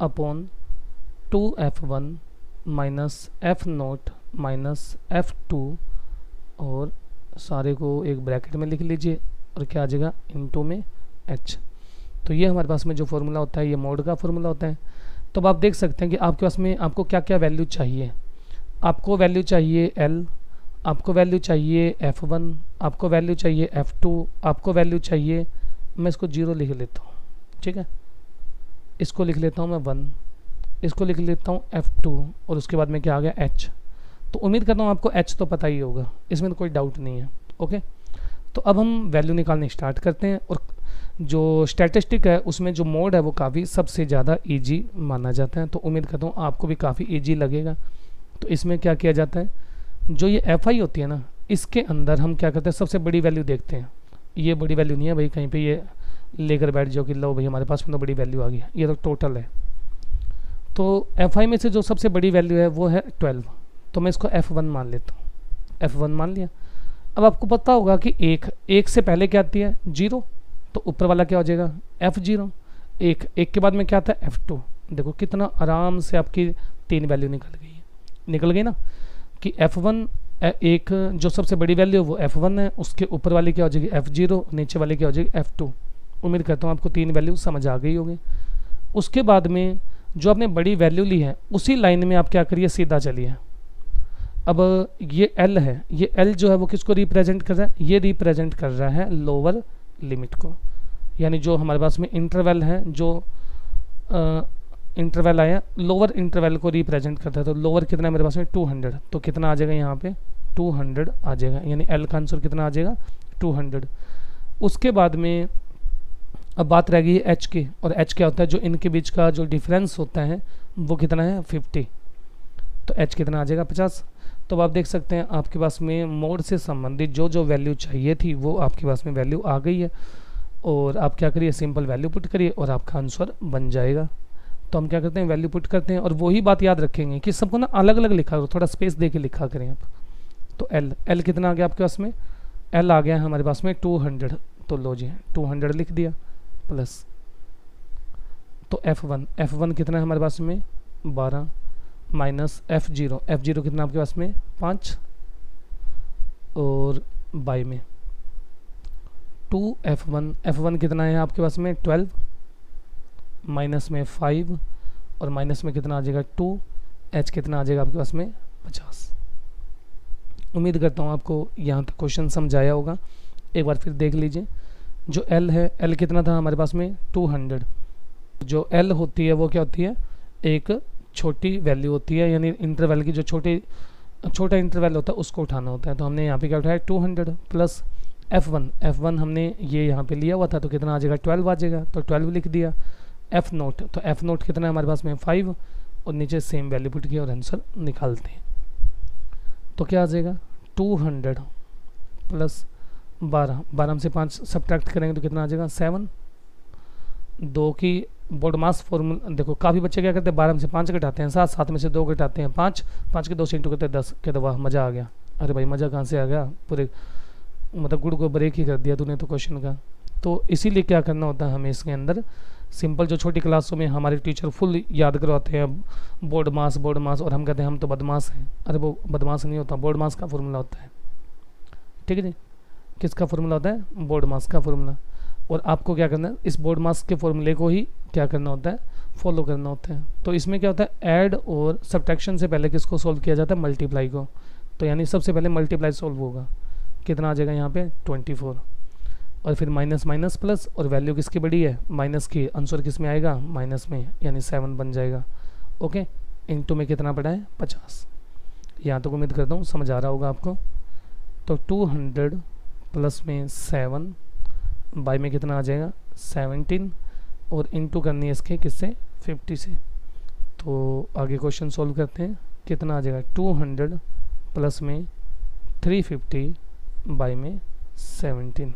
upon 2F1 - F0 - F2, और सारे को एक ब्रैकेट में लिख लीजिए और क्या आ जाएगा, इनटू में H। तो ये हमारे पास में जो फॉर्मूला होता है ये मोड का फॉर्मूला होता है। तो अब आप देख सकते हैं कि आपके पास में आपको क्या क्या वैल्यू चाहिए। आपको वैल्यू चाहिए L, आपको वैल्यू चाहिए F1, आपको वैल्यू चाहिए F2, आपको वैल्यू चाहिए, मैं इसको 0 लिख लेता हूँ, ठीक है, इसको लिख लेता हूँ मैं 1, इसको लिख लेता हूँ F2, और उसके बाद में क्या आ गया H। तो उम्मीद करता हूँ आपको H तो पता ही होगा, इसमें तो कोई डाउट नहीं है, ओके। तो अब हम वैल्यू निकालने स्टार्ट करते हैं, और जो स्टैटिस्टिक है उसमें जो मोड है वो काफ़ी सबसे ज़्यादा ईजी माना जाता है। तो उम्मीद करता हूँ आपको भी काफ़ी ईजी लगेगा। तो इसमें क्या किया जाता है, जो ये FI होती है ना, इसके अंदर हम क्या करते हैं, सबसे बड़ी वैल्यू देखते हैं। ये बड़ी वैल्यू नहीं है भाई, कहीं पे ये लेकर बैठ जाओ कि लो भाई हमारे पास में तो बड़ी वैल्यू आ गई, ये तो टोटल है। तो FI में से जो सबसे बड़ी वैल्यू है वो है 12, तो मैं इसको F1 मान लेता हूँ, F1 मान लिया। अब आपको पता होगा कि एक से पहले क्या आती है, 0, तो ऊपर वाला क्या हो जाएगा, F0। एक के बाद में क्या आता है, F2। देखो कितना आराम से आपकी 3 वैल्यू निकल गई ना, कि F1 एक जो सबसे बड़ी वैल्यू है वो F1 है, उसके ऊपर वाली क्या हो जाएगी F0, नीचे वाली क्या हो जाएगी F2। उम्मीद करता हूँ आपको 3 वैल्यू समझ आ गई होगी। उसके बाद में जो आपने बड़ी वैल्यू ली है उसी लाइन में आप क्या करिए, सीधा चलिए। अब ये L है, ये L जो है वो किसको रिप्रेजेंट कर रहा है, ये रिप्रेजेंट कर रहा है लोअर लिमिट को, यानी जो हमारे पास में इंटरवल है, जो इंटरवल आया लोअर इंटरवल को रिप्रेजेंट करता है। तो लोअर कितना है मेरे पास में 200, तो कितना आ जाएगा यहाँ पे 200 आ जाएगा, यानी L का आंसर कितना आ जाएगा 200। उसके बाद में अब बात रह गई H की, और H क्या होता है, जो इनके बीच का जो डिफरेंस होता है वो कितना है 50, तो H कितना आ जाएगा 50। तो अब आप देख सकते हैं आपके पास में मोड से संबंधित जो जो वैल्यू चाहिए थी वो आपके पास में वैल्यू आ गई है, और आप क्या करिए, सिंपल वैल्यू पुट करिए और आपका आंसर बन जाएगा। तो हम क्या करते हैं, वैल्यू पुट करते हैं, और वही बात याद रखेंगे कि सबको ना अलग अलग लिखा करो, थोड़ा स्पेस दे के लिखा करें आप। तो L कितना आ गया आपके पास में, L आ गया है हमारे पास में 200, तो लो जी 200 लिख दिया प्लस। तो F1 कितना है हमारे पास में 12 माइनस F0 कितना आपके पास में 5, और बाई में 2F1 कितना है आपके पास में 12, माइनस में 5, और माइनस में कितना आ जाएगा 2, H कितना आ जाएगा आपके पास में 50। उम्मीद करता हूँ आपको यहाँ तक क्वेश्चन समझाया होगा। एक बार फिर देख लीजिए, जो L है, L कितना था हमारे पास में 200। जो L होती है वो क्या होती है, एक छोटी वैल्यू होती है, यानी इंटरवल की जो छोटा इंटरवल होता है उसको उठाना होता है। तो हमने यहाँ पे क्या उठाया 200 प्लस F1 हमने ये यहाँ पे लिया हुआ था, तो कितना आ जाएगा 12 आ जाएगा, तो 12 लिख दिया। F0 कितना है हमारे पास में 5, और नीचे सेम वैल्यू पुट किया और आंसर निकालते हैं। तो क्या आ जाएगा 200 प्लस 12, 12 में से 5 सब्ट्रैक्ट करेंगे तो कितना आ जाएगा 7। 2 की बोर्ड मास फॉर्मूला देखो, काफ़ी बच्चे क्या करते हैं 12 में से 5 घटाते हैं 7, 7 में से 2 घटाते हैं 5, 5 के 2 से इंटू करते हैं 10। कहते वाह मज़ा आ गया। अरे भाई मज़ा कहाँ से आ गया, पूरे मतलब गुड़ को ब्रेक ही कर दिया तूने तो क्वेश्चन का। तो इसीलिए क्या करना होता है हमें इसके अंदर सिंपल, जो छोटी क्लासों में हमारे टीचर फुल याद करवाते हैं बोर्ड मास और हम कहते हैं हम तो बदमाश हैं। अरे वो बदमाश नहीं होता, बोर्ड मास का फॉर्मूला होता है, ठीक है जी। किसका फॉर्मूला होता है, बोर्ड मास का फॉर्मूला। और आपको क्या करना है, इस बोर्ड मास के फॉर्मूले को ही क्या करना होता है, फॉलो करना होता है। तो इसमें क्या होता है, ऐड और सब्ट्रैक्शन से पहले किसको सोल्व किया जाता है, मल्टीप्लाई को। तो यानी सबसे पहले मल्टीप्लाई सोल्व होगा, कितना आ जाएगा यहाँ पे 24, और फिर माइनस माइनस प्लस, और वैल्यू किसकी बड़ी है, माइनस की, आंसर किस में आएगा, माइनस में, यानी 7 बन जाएगा। ओके, इनटू में कितना पड़ा है 50। यहाँ तक उम्मीद करता हूँ समझ आ रहा होगा आपको। तो 200 प्लस में 7 बाई में कितना आ जाएगा 17, और इनटू करनी है इसके किससे, 50 से। तो आगे क्वेश्चन सोल्व करते हैं, कितना आ जाएगा 200 प्लस में 350 बाई में 17।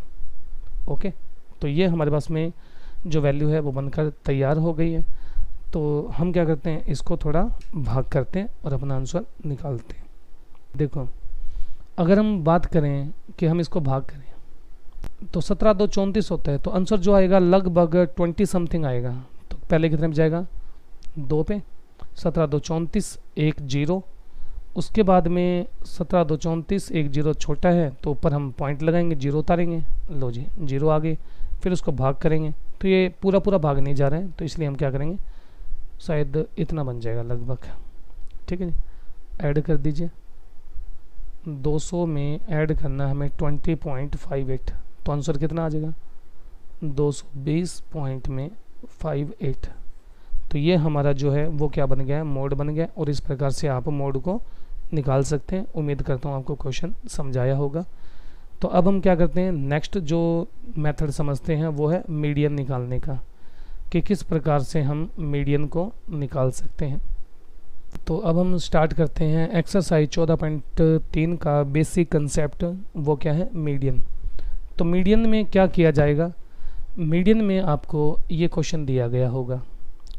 ओके, तो ये हमारे पास में जो वैल्यू है वो बनकर तैयार हो गई है। तो हम क्या करते हैं, इसको थोड़ा भाग करते हैं और अपना आंसर निकालते हैं। देखो अगर हम बात करें कि हम इसको भाग करें तो 17 2 34 होता है, तो आंसर जो आएगा लगभग 20 समथिंग आएगा। तो पहले कितने में जाएगा 2 पे, 17 2 34 1 0, उसके बाद में 17 2 34 1 0 छोटा है तो ऊपर हम पॉइंट लगाएंगे, 0 उतारेंगे, लो जी 0 आ गए। फिर उसको भाग करेंगे तो ये पूरा पूरा भाग नहीं जा रहा है, तो इसलिए हम क्या करेंगे, शायद इतना बन जाएगा लगभग, ठीक है जी। ऐड कर दीजिए, 200 में ऐड करना हमें 20.58, तो आंसर कितना आ जाएगा 220.58। तो ये हमारा जो है वो क्या बन गया है, मोड बन गया। और इस प्रकार से आप मोड को निकाल सकते हैं। उम्मीद करता हूँ आपको क्वेश्चन समझाया होगा। तो अब हम क्या करते हैं, नेक्स्ट जो मेथड समझते हैं वो है मीडियन निकालने का, कि किस प्रकार से हम मीडियन को निकाल सकते हैं। तो अब हम स्टार्ट करते हैं एक्सरसाइज 14.3 का बेसिक कंसेप्ट, वो क्या है, मीडियन। तो मीडियन में क्या किया जाएगा, मीडियन में आपको ये क्वेश्चन दिया गया होगा।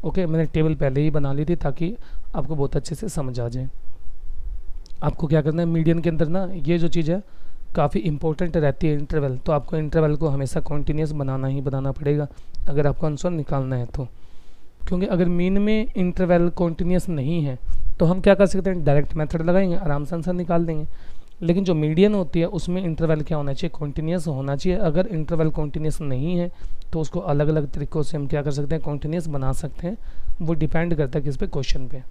ओके, मैंने टेबल पहले ही बना ली थी ताकि आपको बहुत अच्छे से समझ आ जाए। आपको क्या करना है, मीडियन के अंदर ना ये जो चीज़ है काफ़ी इंपॉर्टेंट रहती है, इंटरवल। तो आपको इंटरवल को हमेशा कॉन्टीन्यूस बनाना ही बनाना पड़ेगा अगर आपको आंसर निकालना है तो। क्योंकि अगर मीन में इंटरवल कॉन्टीन्यूस नहीं है तो हम क्या कर सकते हैं, डायरेक्ट मेथड लगाएंगे, आराम से आंसर निकाल देंगे। लेकिन जो मीडियन होती है उसमें इंटरवल क्या होना चाहिए, कॉन्टीन्यूस होना चाहिए। अगर इंटरवल कॉन्टीन्यूस नहीं है तो उसको अलग अलग तरीक़ों से हम क्या कर सकते हैं, कॉन्टीन्यूस बना सकते हैं। वो डिपेंड करता है किस पे, क्वेश्चन पे।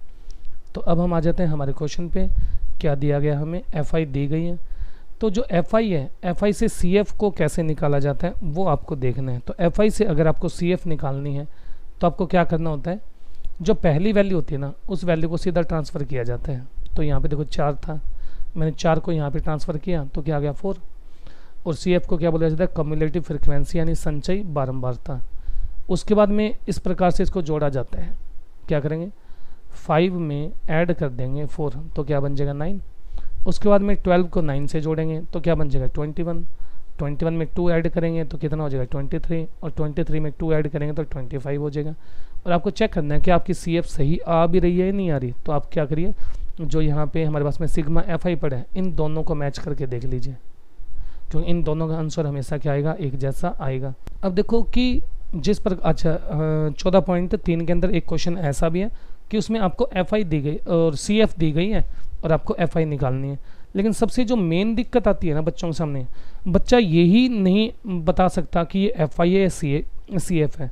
तो अब हम आ जाते हैं हमारे क्वेश्चन पे। क्या दिया गया, हमें FI दी गई है। तो जो FI है, FI से CF को कैसे निकाला जाता है वो आपको देखना है। तो FI से अगर आपको CF निकालनी है तो आपको क्या करना होता है, जो पहली वैल्यू होती है ना उस वैल्यू को सीधा ट्रांसफ़र किया जाता है। तो यहाँ पे देखो 4 था, मैंने 4 को यहाँ पे ट्रांसफ़र किया तो क्या आ गया 4। और CF को क्या बोला जाता है, कम्युलेटिव फ्रिक्वेंसी, यानी संचयी बारंबारता। उसके बाद में इस प्रकार से इसको जोड़ा जाता है। क्या करेंगे, 5 में ऐड कर देंगे 4 तो क्या बन जाएगा 9। उसके बाद में 12 को 9 से जोड़ेंगे तो क्या बन जाएगा 21। 21 में 2 ऐड करेंगे तो कितना हो जाएगा 23, और 23 में 2 ऐड करेंगे तो 25 हो जाएगा। और आपको चेक करना है कि आपकी CF सही आ भी रही है या नहीं आ रही। तो आप क्या करिए, जो यहाँ पे हमारे पास में सिग्मा FI पड़ा है, इन दोनों को मैच करके देख लीजिए, क्योंकि इन दोनों का आंसर हमेशा क्या आएगा, एक जैसा आएगा। अब देखो कि जिस पर, अच्छा 14.3 के अंदर एक क्वेश्चन ऐसा भी है कि उसमें आपको FI दी गई और CF दी गई है और आपको FI निकालनी है। लेकिन सबसे जो मेन दिक्कत आती है ना बच्चों के सामने, बच्चा यही नहीं बता सकता कि ये FI है या CF है।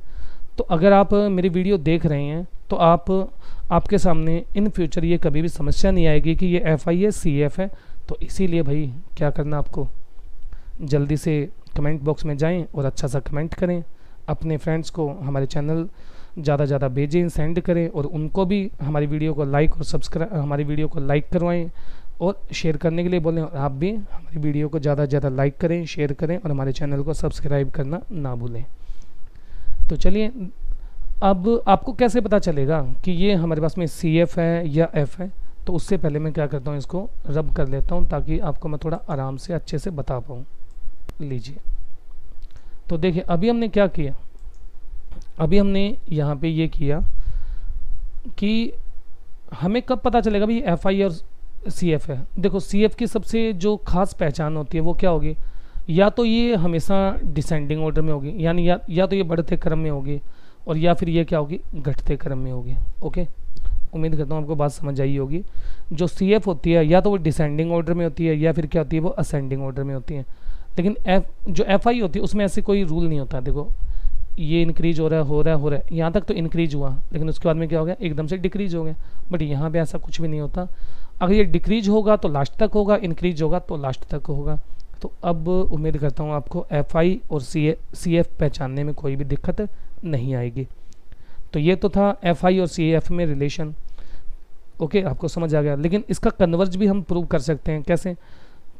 तो अगर आप मेरी वीडियो देख रहे हैं तो आपके सामने इन फ्यूचर ये कभी भी समस्या नहीं आएगी कि ये FI है CF है। तो इसीलिए भाई क्या करना, आपको जल्दी से कमेंट बॉक्स में जाएं और अच्छा सा कमेंट करें, अपने फ्रेंड्स को हमारे चैनल ज़्यादा ज़्यादा भेजें, सेंड करें, और उनको भी हमारी वीडियो को लाइक और सब्सक्राइब, हमारी वीडियो को लाइक करवाएं और शेयर करने के लिए बोलें। और आप भी हमारी वीडियो को ज़्यादा से ज़्यादा लाइक करें, शेयर करें और हमारे चैनल को सब्सक्राइब करना ना भूलें। तो चलिए अब आपको कैसे पता चलेगा कि ये हमारे पास में सी एफ है या एफ है? तो उससे पहले मैं क्या करता हूँ, इसको रब कर लेता हूँ ताकि आपको मैं थोड़ा आराम से अच्छे से बता पाऊँ। लीजिए, तो देखिए अभी हमने क्या किया, अभी हमने यहाँ पे ये किया कि हमें कब पता चलेगा भाई एफ आई और सी एफ है। देखो सी एफ की सबसे जो खास पहचान होती है वो क्या होगी, या तो ये हमेशा डिसेंडिंग ऑर्डर में होगी, यानी या तो ये बढ़ते क्रम में होगी, और या फिर ये क्या होगी, घटते क्रम में होगी। ओके, उम्मीद करता हूँ आपको बात समझ आई होगी। जो सी एफ होती है या तो वो डिसेंडिंग ऑर्डर में होती है या फिर क्या होती है, वो असेंडिंग ऑर्डर में होती है। लेकिन जो एफ आई होती है उसमें ऐसे कोई रूल नहीं होता। देखो ये इंक्रीज हो रहा है, हो रहा है, हो रहा है, यहाँ तक तो इंक्रीज हुआ, लेकिन उसके बाद में क्या हो गया, एकदम से डिक्रीज हो गया। बट यहाँ पे ऐसा कुछ भी नहीं होता। अगर ये डिक्रीज होगा तो लास्ट तक होगा, इंक्रीज होगा तो लास्ट तक होगा। तो अब उम्मीद करता हूँ आपको एफ आई और सी एफ पहचानने में कोई भी दिक्कत नहीं आएगी। तो ये तो था एफ आई और सी एफ में रिलेशन। ओके, आपको समझ आ गया। लेकिन इसका कन्वर्ज भी हम प्रूव कर सकते हैं। कैसे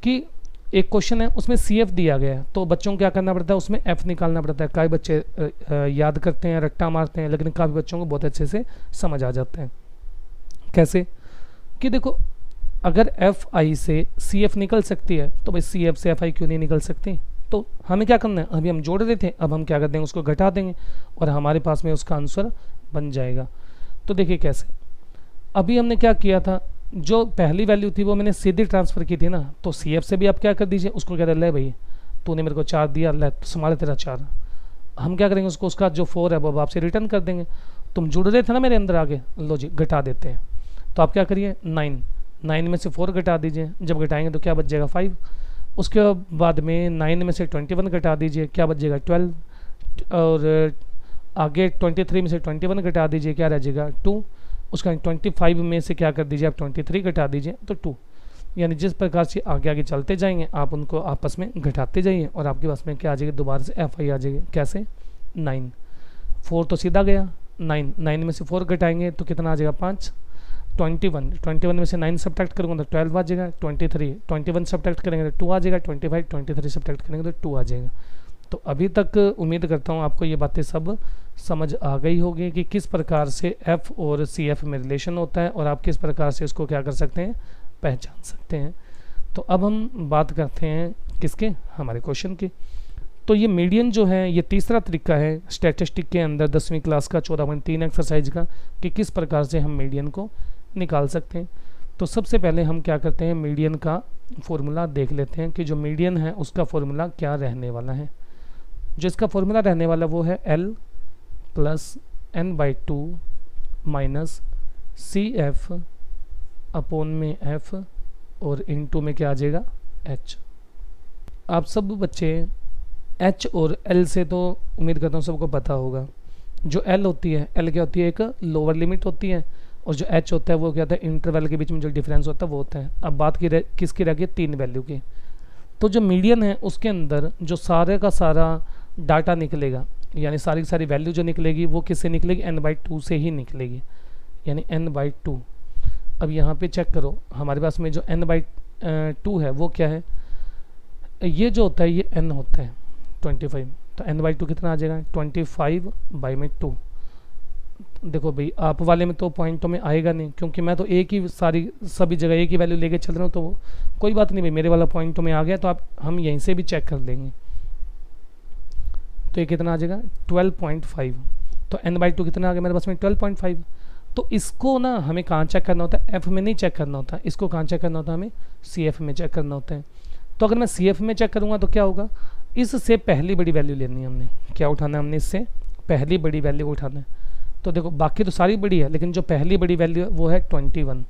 कि एक क्वेश्चन है उसमें सी एफ दिया गया है, तो बच्चों को क्या करना पड़ता है, उसमें एफ निकालना पड़ता है। काफ़ी बच्चे याद करते हैं, रट्टा मारते हैं, लेकिन काफ़ी बच्चों को बहुत अच्छे से समझ आ जाते हैं। कैसे कि देखो अगर एफ आई से सी एफ निकल सकती है तो भाई सी एफ से एफ आई क्यों नहीं निकल सकती। तो हमें क्या करना है, अभी हम जोड़ रहे थे, अब हम क्या कर देंगे, उसको घटा देंगे और हमारे पास में उसका आंसर बन जाएगा। तो देखिए कैसे, अभी हमने क्या किया था, जो पहली वैल्यू थी वो मैंने सीधी ट्रांसफ़र की थी ना, तो सी एफ से भी आप क्या कर दीजिए, उसको कह रहे ले भाई तूने मेरे को 4 दिया, ले संभाले तेरा 4। हम क्या करेंगे, उसको उसका जो 4 है वो आपसे रिटर्न कर देंगे। तुम जुड़ रहे थे ना मेरे अंदर आगे, लो जी घटा देते हैं। तो आप क्या करिए, 9 में से 4 घटा दीजिए, जब घटाएंगे तो क्या बच जाएगा 5। उसके बाद में 9 में से 21 घटा दीजिए, क्या बच जाएगा 12। और आगे 23 में से 21 घटा दीजिए, क्या रह जाएगा 2। उसका 25 में से क्या कर दीजिए आप 23 घटा दीजिए तो 2। यानी जिस प्रकार से आगे आगे चलते जाएंगे आप उनको आपस में घटाते जाइए और आपके पास में क्या आ जाएगी, दोबारा से एफ आई आ जाएगी। कैसे, 9, 4 तो सीधा गया, 9 में से 4 घटाएंगे तो कितना आ जाएगा 5। 21 में से 9 सब्ट्रैक्ट करूँगा तो 12 आ जाएगा। 21 सब्ट्रैक्ट करेंगे तो 2 आ जाएगा। 23 सब्ट्रैक्ट करेंगे तो 2 आ जाएगा। तो अभी तक उम्मीद करता हूँ आपको ये बातें सब समझ आ गई होगी कि किस प्रकार से एफ और सी एफ में रिलेशन होता है और आप किस प्रकार से इसको क्या कर सकते हैं, पहचान सकते हैं। तो अब हम बात करते हैं किसके, हमारे क्वेश्चन की। तो ये मीडियन जो है ये तीसरा तरीका है स्टैटिस्टिक के अंदर 10वीं क्लास का 14.3 एक्सरसाइज का, कि किस प्रकार से हम मीडियन को निकाल सकते हैं। तो सबसे पहले हम क्या करते हैं, मीडियन का फॉर्मूला देख लेते हैं कि जो मीडियन है उसका फॉर्मूला क्या रहने वाला है। जो इसका फॉर्मूला रहने वाला वो है L plus n/2 minus C F upon में F और इनटू में क्या आ जाएगा H। आप सब बच्चे H और L से तो उम्मीद करता हूँ सबको पता होगा। जो L होती है, L क्या होती है, एक लोअर लिमिट होती है, और जो H होता है वो क्या होता है, इंटरवल के बीच में जो डिफरेंस होता है वो होता है। अब बात की किसकी रह गई, 3 वैल्यू की। तो जो मीडियन है उसके अंदर जो सारे का सारा डाटा निकलेगा, यानी सारी की सारी वैल्यू जो निकलेगी वो किससे निकलेगी, n/2 से ही निकलेगी, यानी n/2। अब यहाँ पे चेक करो हमारे पास में जो n/2 है वो क्या है, ये जो होता है ये n होता है 25। तो n/2 कितना आ जाएगा, 25/2। देखो भाई आप वाले में तो पॉइंटों में आएगा नहीं, क्योंकि मैं तो एक ही सभी जगह एक ही वैल्यू लेके चल रहा हूँ। तो कोई बात नहीं भाई, मेरे वाला पॉइंटों में आ गया तो हम यहीं से भी चेक कर लेंगे। तो ये कितना आ जाएगा 12.5। तो n/2 कितना आ गया मेरे पास में 12.5। तो इसको ना हमें कहाँ चेक करना होता है, f में नहीं चेक करना होता, इसको कहाँ चेक करना होता है, हमें CF में चेक करना होता है। तो अगर मैं CF में चेक करूँगा तो क्या होगा, इससे पहली बड़ी वैल्यू लेनी है हमने। क्या उठाना है हमने, इससे पहली बड़ी वैल्यू उठाना है। तो देखो बाकी तो सारी बड़ी है, लेकिन जो पहली बड़ी वैल्यू है वो है 21।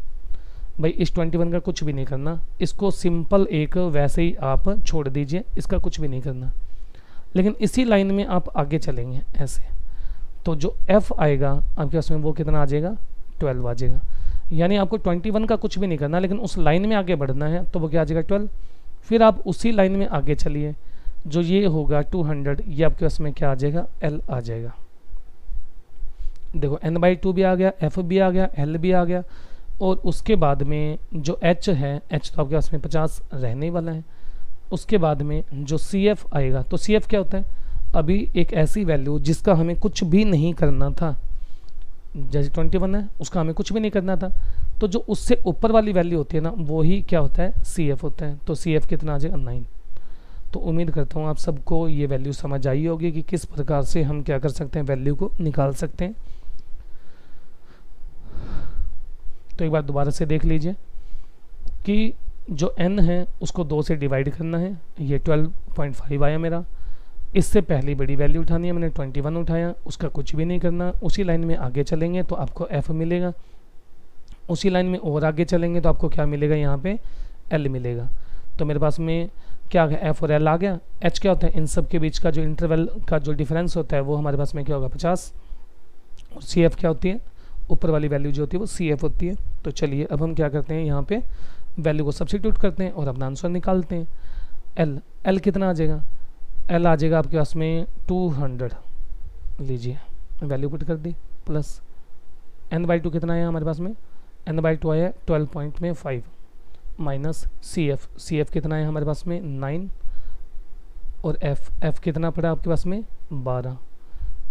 भाई इस 21 का कुछ भी नहीं करना, इसको सिंपल एक वैसे ही आप छोड़ दीजिए, इसका कुछ भी नहीं करना। लेकिन इसी लाइन में आप आगे चलेंगे ऐसे, तो जो f आएगा आपके पास में वो कितना आ जाएगा 12 आ जाएगा। यानी आपको 21 का कुछ भी नहीं करना, लेकिन उस लाइन में आगे बढ़ना है तो वो क्या आ जाएगा 12। फिर आप उसी लाइन में आगे चलिए, जो ये होगा 200, ये आपके पास में क्या आ जाएगा L आ जाएगा। देखो n/2 भी आ गया, f भी आ गया, L भी आ गया, और उसके बाद में जो h है, h तो आपके पास में 50 रहने वाला है। उसके बाद में जो CF आएगा, तो CF क्या होता है, अभी एक ऐसी वैल्यू जिसका हमें कुछ भी नहीं करना था, जैसे 21 है उसका हमें कुछ भी नहीं करना था, तो जो उससे ऊपर वाली वैल्यू होती है ना वो ही क्या होता है, सी एफ होता है। तो सी एफ कितना आ जाएगा 9। तो उम्मीद करता हूँ आप सबको ये वैल्यू समझ आई होगी कि किस प्रकार से हम क्या कर सकते हैं, वैल्यू को निकाल सकते हैं। तो एक बार दोबारा से देख लीजिए कि जो n है उसको 2 से डिवाइड करना है, ये 12.5 आया मेरा। इससे पहली बड़ी वैल्यू उठानी है, मैंने 21 उठाया, उसका कुछ भी नहीं करना। उसी लाइन में आगे चलेंगे तो आपको f मिलेगा, उसी लाइन में और आगे चलेंगे तो आपको क्या मिलेगा, यहाँ पे l मिलेगा। तो मेरे पास में क्या आ गया, f और l आ गया। h क्या होता है, इन सब के बीच का जो इंटरवल का जो डिफरेंस होता है वो हमारे पास में क्या होगा, 50। और सी एफ क्या होती है, ऊपर वाली वैल्यू जो होती है वो सी एफ होती है। तो चलिए अब हम क्या करते हैं, यहाँ पे वैल्यू को सब्स्टिट्यूट करते हैं और अपना आंसर निकालते हैं। एल कितना आ जाएगा, एल आ जाएगा आपके पास में 200, लीजिए वैल्यू पुट कर दी, प्लस n/2 कितना आया हमारे पास में, n/2 आया 12.5 माइनस सी एफ कितना आया हमारे पास में 9, और एफ कितना पड़ा आपके पास में 12,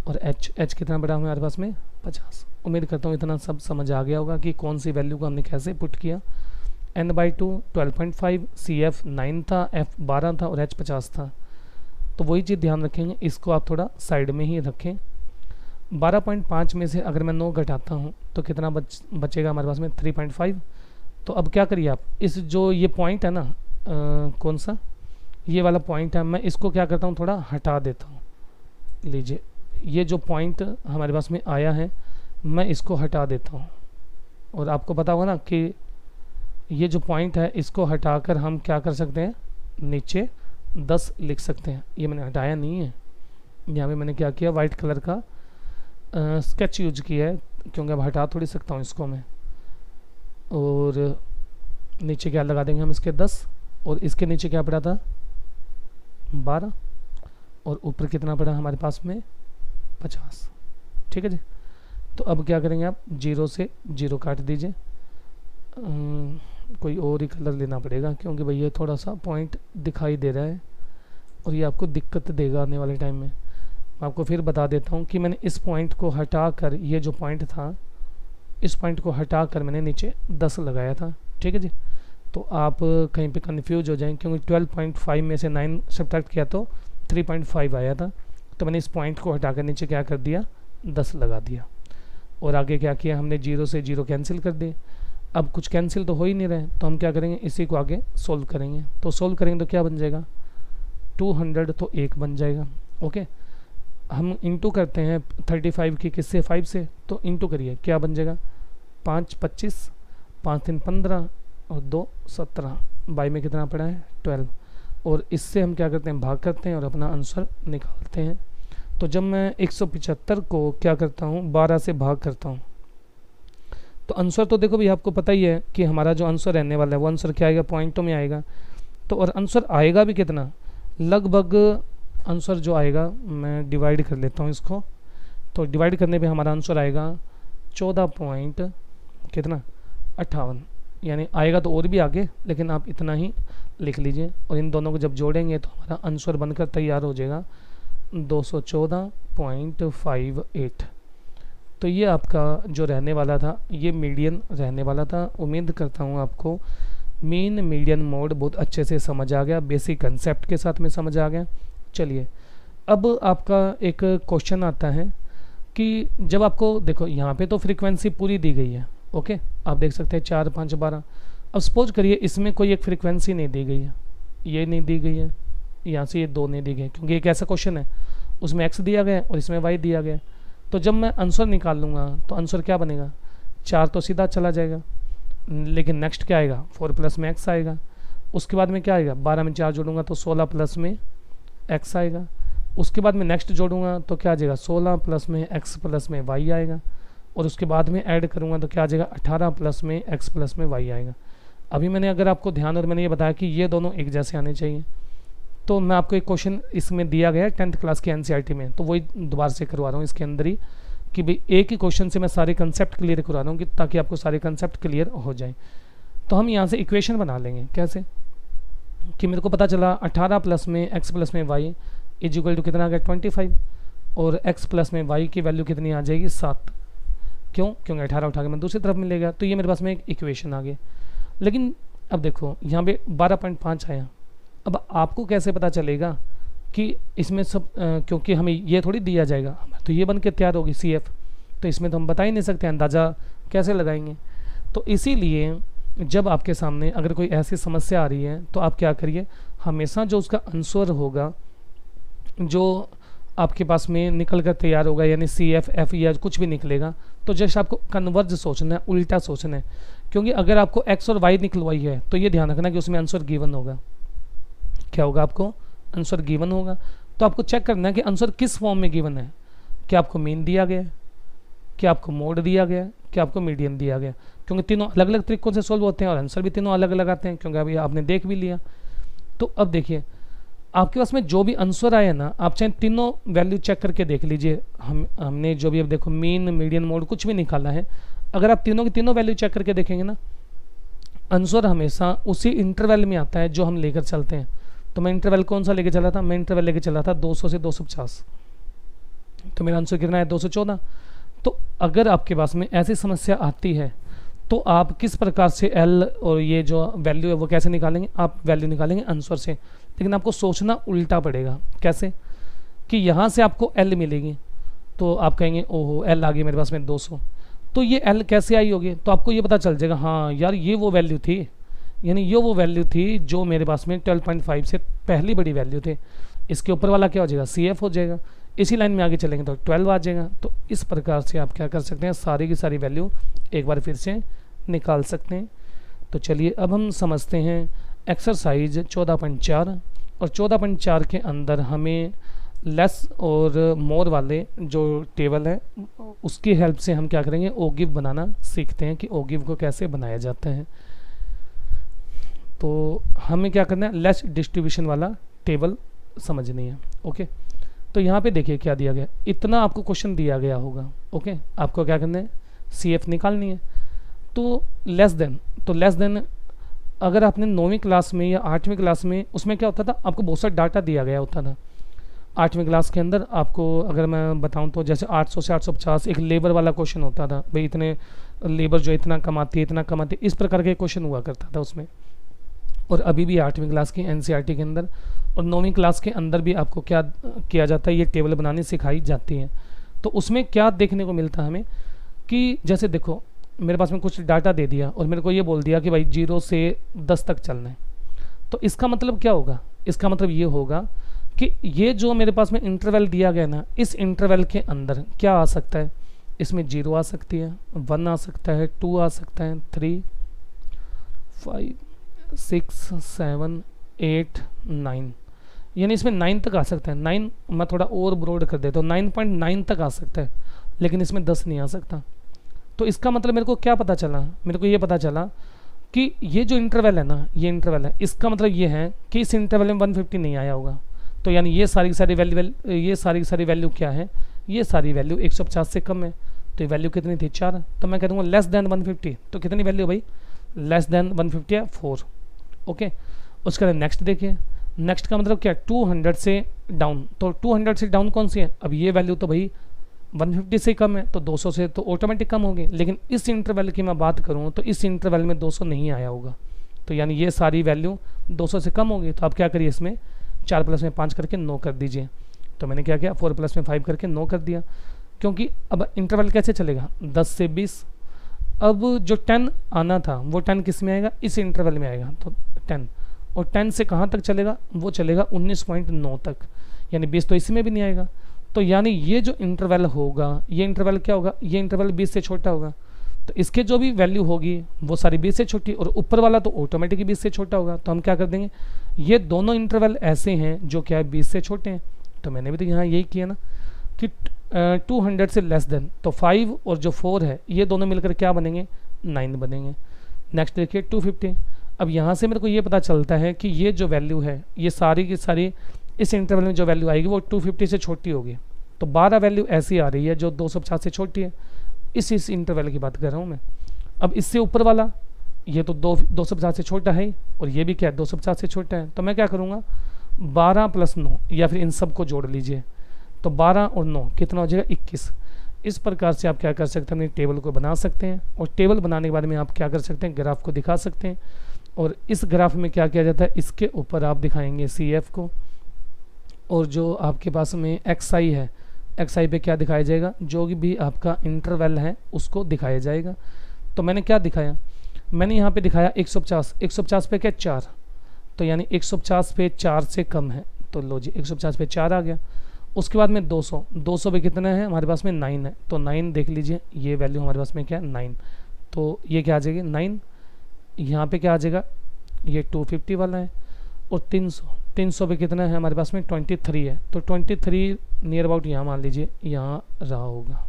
और एच कितना पड़ा हमारे पास में 50। उम्मीद करता हूँ इतना सब समझ आ गया होगा कि कौन सी वैल्यू को हमने कैसे पुट किया। n/2 12.5, सी एफ 9 था, एफ 12 था और एच 50 था। तो वही चीज़ ध्यान रखेंगे, इसको आप थोड़ा साइड में ही रखें। 12.5 में से अगर मैं 9 घटाता हूँ तो कितना बचेगा हमारे पास में 3.5। तो अब क्या करिए आप, इस जो ये पॉइंट है ना, कौन सा ये वाला पॉइंट है, मैं इसको क्या करता हूँ, थोड़ा हटा देता हूँ। लीजिए ये जो पॉइंट हमारे पास में आया है मैं इसको हटा देता हूँ, और आपको पता होगा ना कि ये जो पॉइंट है इसको हटाकर हम क्या कर सकते हैं, नीचे 10 लिख सकते हैं। ये मैंने हटाया नहीं है, यहाँ पे मैंने क्या किया, वाइट कलर का स्केच यूज किया है, क्योंकि अब हटा थोड़ी सकता हूँ इसको मैं। और नीचे क्या लगा देंगे हम, इसके 10, और इसके नीचे क्या पड़ा था 12, और ऊपर कितना पड़ा हमारे पास में 50। ठीक है जी। तो अब क्या करेंगे आप, 0 से 0 काट दीजिए। कोई और ही कलर लेना पड़ेगा, क्योंकि भैया थोड़ा सा पॉइंट दिखाई दे रहा है और ये आपको दिक्कत देगा आने वाले टाइम में। मैं आपको फिर बता देता हूँ कि मैंने इस पॉइंट को हटा कर, ये जो पॉइंट था इस पॉइंट को हटा कर मैंने नीचे 10 लगाया था। ठीक है जी। तो आप कहीं पे कंफ्यूज हो जाएं, क्योंकि 12.5 में से 9 सब्ट्रैक्ट किया तो 3.5 आया था। तो मैंने इस पॉइंट को हटाकर नीचे क्या कर दिया, 10 लगा दिया। और आगे क्या किया हमने, 0 से 0 कैंसिल कर दिए। अब कुछ कैंसिल तो हो ही नहीं रहे, तो हम क्या करेंगे, इसी को आगे सोल्व करेंगे। तो सोल्व करेंगे तो क्या बन जाएगा, 200 तो 1 बन जाएगा। ओके, हम इंटू करते हैं 35 की किससे, 5 से, तो इंटू करिए क्या बन जाएगा, 5 25, 5 3 15 और 2 17, बाई में कितना पड़ा है 12। और इससे हम क्या करते हैं, भाग करते हैं और अपना आंसर निकालते हैं। तो जब मैं 175 को क्या करता हूँ, 12 से भाग करता हूँ, तो आंसर तो देखो भाई आपको पता ही है कि हमारा जो आंसर रहने वाला है वो आंसर क्या आएगा, पॉइंटों में आएगा। तो और आंसर आएगा भी कितना, लगभग आंसर जो आएगा, मैं डिवाइड कर लेता हूँ इसको। तो डिवाइड करने पे हमारा आंसर आएगा 14 पॉइंट कितना 58, यानी आएगा तो और भी आगे, लेकिन आप इतना ही लिख लीजिए। और इन दोनों को जब जोड़ेंगे तो हमारा आंसर बनकर तैयार हो जाएगा 214.58। तो ये आपका जो रहने वाला था, ये मीडियन रहने वाला था। उम्मीद करता हूँ आपको मीन मीडियन मोड बहुत अच्छे से समझ आ गया, बेसिक कंसेप्ट के साथ में समझ आ गया। चलिए अब आपका एक क्वेश्चन आता है कि जब आपको देखो यहाँ पे तो फ्रीक्वेंसी पूरी दी गई है, ओके, आप देख सकते हैं 4 5 12। अब सपोज करिए इसमें कोई एक फ्रीक्वेंसी नहीं दी गई है, ये नहीं दी गई है, यहाँ से ये 2 नहीं दी गई, क्योंकि एक ऐसा क्वेश्चन है उसमें x दिया गया है और इसमें y दिया गया है। तो जब मैं आंसर निकाल लूँगा तो आंसर क्या बनेगा, 4 तो सीधा चला जाएगा, लेकिन नेक्स्ट क्या आएगा, 4 प्लस में x आएगा। उसके बाद में क्या आएगा, 12 में 4 जोड़ूंगा तो 16 प्लस में x आएगा। उसके बाद में नेक्स्ट जोड़ूंगा तो क्या आ जाएगा, 16 प्लस में x प्लस में y आएगा। और उसके बाद में ऐड करूँगा तो क्या आ जाएगा, 18 प्लस में x प्लस में y आएगा। अभी मैंने अगर आपको ध्यान और मैंने ये बताया कि ये दोनों एक जैसे आने चाहिए, तो मैं आपको एक क्वेश्चन इसमें दिया गया है 10th क्लास की एनसीईआरटी में, तो वही दोबारा से करवा रहा हूँ इसके अंदर ही, कि भाई एक ही क्वेश्चन से मैं सारे कंसेप्ट क्लियर करवा रहा हूँ कि ताकि आपको सारे कंसेप्ट क्लियर हो जाए। तो हम यहाँ से इक्वेशन बना लेंगे, कैसे कि मेरे को पता चला 18 प्लस में x प्लस में y इज इक्वल टू कितना आ गया 25, और x प्लस में y की वैल्यू कितनी आ जाएगी 7। क्यों? क्योंकि 18 उठा के मैं दूसरी तरफ मिलेगा, तो ये मेरे पास में एक इक्वेशन आ गई। लेकिन अब देखो यहाँ पे 12.5 आया। अब आपको कैसे पता चलेगा कि इसमें सब क्योंकि हमें ये थोड़ी दिया जाएगा, तो ये बन के तैयार होगी CF, तो इसमें तो हम बता ही नहीं सकते, अंदाज़ा कैसे लगाएंगे। तो इसीलिए जब आपके सामने अगर कोई ऐसी समस्या आ रही है तो आप क्या करिए, हमेशा जो उसका आंसर होगा जो आपके पास में निकल कर तैयार होगा, यानी CF F या कुछ भी निकलेगा, तो जैसे आपको कन्वर्ज सोचना है, उल्टा सोचना है। क्योंकि अगर आपको x और y निकलवाई है तो ये ध्यान रखना कि उसमें आंसर गिवन होगा। क्या होगा? आपको आंसर गिवन होगा। तो आपको चेक करना है कि आंसर किस फॉर्म में गिवन है। क्या आपको मीन दिया गया है, क्या आपको मोड दिया गया है, क्या आपको मीडियन दिया गया। क्योंकि तीनों अलग अलग तरीकों से सोल्व होते हैं और आंसर भी तीनों अलग अलग आते हैं, क्योंकि अभी आपने देख भी लिया। तो अब देखिए आपके पास में जो भी आंसर आया ना, आप चाहे तीनों वैल्यू चेक करके देख लीजिए। हमने जो भी अब देखो मीन मीडियन मोड कुछ भी निकाला है, अगर आप तीनों की तीनों वैल्यू चेक करके देखेंगे ना, आंसर हमेशा उसी इंटरवल में आता है जो हम लेकर चलते हैं। तो मैं इंटरवल कौन सा लेके चला था? मैं इंटरवल लेके चला था 200 से 250, तो मेरा आंसर कितना है? 214। तो अगर आपके पास में ऐसी समस्या आती है तो आप किस प्रकार से L और ये जो वैल्यू है वो कैसे निकालेंगे? आप वैल्यू निकालेंगे आंसर से, लेकिन आपको सोचना उल्टा पड़ेगा। कैसे? कि यहाँ से आपको L मिलेगी, तो आप कहेंगे ओहो L आ गई मेरे पास में 200, तो ये L कैसे आई होगी? तो आपको ये पता चल जाएगा हाँ यार ये वो वैल्यू थी, यानी ये वो वैल्यू थी जो मेरे पास में 12.5 से पहली बड़ी वैल्यू थी। इसके ऊपर वाला क्या हो जाएगा? CF हो जाएगा। इसी लाइन में आगे चलेंगे तो 12 आ जाएगा। तो इस प्रकार से आप क्या कर सकते हैं, सारी की सारी वैल्यू एक बार फिर से निकाल सकते हैं। तो चलिए अब हम समझते हैं एक्सरसाइज 14.4, और 14.4 के अंदर हमें लेस और मोर वाले जो टेबल है उसकी हेल्प से हम क्या करेंगे, ओगिव बनाना सीखते हैं कि ओगिव को कैसे बनाया जाता है। तो हमें क्या करना है, लेस डिस्ट्रीब्यूशन वाला टेबल समझनी है। ओके, तो यहाँ पे देखिए क्या दिया गया, इतना आपको क्वेश्चन दिया गया होगा। ओके, आपको क्या करना है, CF निकालनी है। तो लेस देन, तो लेस देन अगर आपने 9वीं क्लास में या 8वीं क्लास में, उसमें क्या होता था, आपको बहुत सारा डाटा दिया गया होता था। 8वीं क्लास के अंदर आपको अगर मैं बताऊं तो जैसे 800 से 850 एक लेबर वाला क्वेश्चन होता था, भाई इतने लेबर जो इतना कमाती है इतना कमाती है, इस प्रकार के क्वेश्चन हुआ करता था उसमें। और अभी भी 8वीं क्लास की NCERT के अंदर और 9वीं क्लास के अंदर भी आपको क्या किया जाता है, ये टेबल बनानी सिखाई जाती है। तो उसमें क्या देखने को मिलता है हमें कि जैसे देखो मेरे पास में कुछ डाटा दे दिया और मेरे को ये बोल दिया कि भाई 0 से 10 तक चलना है। तो इसका मतलब क्या होगा, इसका मतलब ये होगा कि ये जो मेरे पास में इंटरवल दिया गया ना, इस इंटरवल के अंदर क्या आ सकता है, इसमें 0 आ सकती है, 1 आ सकता है, 2 आ सकता है, 3, 5, 6, 7, 8, 9, यानी इसमें 9 तक आ सकता है। 9 मैं थोड़ा और ब्रॉड कर देता हूँ, 9.9 तक आ सकता है, लेकिन इसमें 10 नहीं आ सकता। तो इसका मतलब मेरे को क्या पता चला, मेरे को ये पता चला कि ये जो इंटरवल है ना, ये इंटरवल है, इसका मतलब ये है कि इस इंटरवल में 150 नहीं आया होगा। तो यानी ये सारी की सारी वैल्यू क्या है, ये सारी वैल्यू 150 से कम है। तो ये वैल्यू कितनी थी, 4। तो मैं कह दूँगा लेस देन 150, तो कितनी वैल्यू भाई, लेस देन 150 है 4। ओके, उसके बाद नेक्स्ट देखिए, नेक्स्ट का मतलब क्या, 200 से डाउन। तो 200 से डाउन कौन सी है, अब ये वैल्यू तो भाई 150 से कम है, तो 200 से तो ऑटोमेटिक कम होगी। लेकिन इस इंटरवल की मैं बात करूँ तो इस इंटरवल में 200 नहीं आया होगा, तो यानी ये सारी वैल्यू 200 से कम होगी। तो आप क्या करिए, इसमें 4 प्लस में 5 करके 9 कर दीजिए। तो मैंने क्या किया, 4 प्लस में 5 करके 9 कर दिया, क्योंकि अब इंटरवल कैसे चलेगा, 10 से 20। अब जो 10 आना था वो 10 किस में आएगा, इस इंटरवल में आएगा, तो 10। और 10 से कहाँ तक चलेगा, वो चलेगा 19.9 तक, यानी 20 तो इसी में भी नहीं आएगा। तो यानी ये जो इंटरवल होगा, ये इंटरवल क्या होगा, ये इंटरवल 20 से छोटा होगा। तो इसके जो भी वैल्यू होगी वो सारी 20 से छोटी, और ऊपर वाला तो ऑटोमेटिकली 20 से छोटा होगा। तो हम क्या कर देंगे, ये दोनों इंटरवल ऐसे हैं जो क्या है 20 से छोटे हैं। तो मैंने भी तो यहाँ यही किया ना कि 200 से लेस देन, तो 5 और जो 4 है ये दोनों मिलकर क्या बनेंगे, 9 बनेंगे। नेक्स्ट देखिए 250। अब यहाँ से मेरे को ये पता चलता है कि ये जो वैल्यू है, ये सारी की सारी इस इंटरवल में जो वैल्यू आएगी वो 250 से छोटी होगी। तो 12 वैल्यू ऐसी आ रही है जो 250 से छोटी है। इस इंटरवल की बात कर रहा हूँ मैं। अब इससे ऊपर वाला ये तो 250 से छोटा है, और ये भी क्या है 250 से छोटा है। तो मैं क्या करूँगा, 12 + 9 या फिर इन सब को जोड़ लीजिए, तो 12 और 9 कितना हो जाएगा 21। इस प्रकार से आप क्या कर सकते हैं, अपनी टेबल को बना सकते हैं। और टेबल बनाने के बाद में आप क्या कर सकते हैं, ग्राफ को दिखा सकते हैं। और इस ग्राफ में क्या किया जाता है, इसके ऊपर आप दिखाएंगे CF को, और जो आपके पास में XI है, XI पे क्या दिखाया जाएगा, जो भी आपका इंटरवल है उसको दिखाया जाएगा। तो मैंने क्या दिखाया, मैंने यहाँ पे दिखाया 150, 150 पे क्या 4, तो यानी 150 पे 4 से कम है, तो लो जी 150 पे 4 आ गया। उसके बाद में 200, 200 पे कितना है हमारे पास में 9 है, तो 9 देख लीजिए, ये वैल्यू हमारे पास में क्या है 9, तो ये क्या आ जाएगी 9। यहाँ पे क्या आ जाएगा, ये 250 वाला है। और 300, 300 पे कितना है हमारे पास में 23 है, तो 23 नियर अबाउट यहाँ मान लीजिए यहाँ रहा होगा।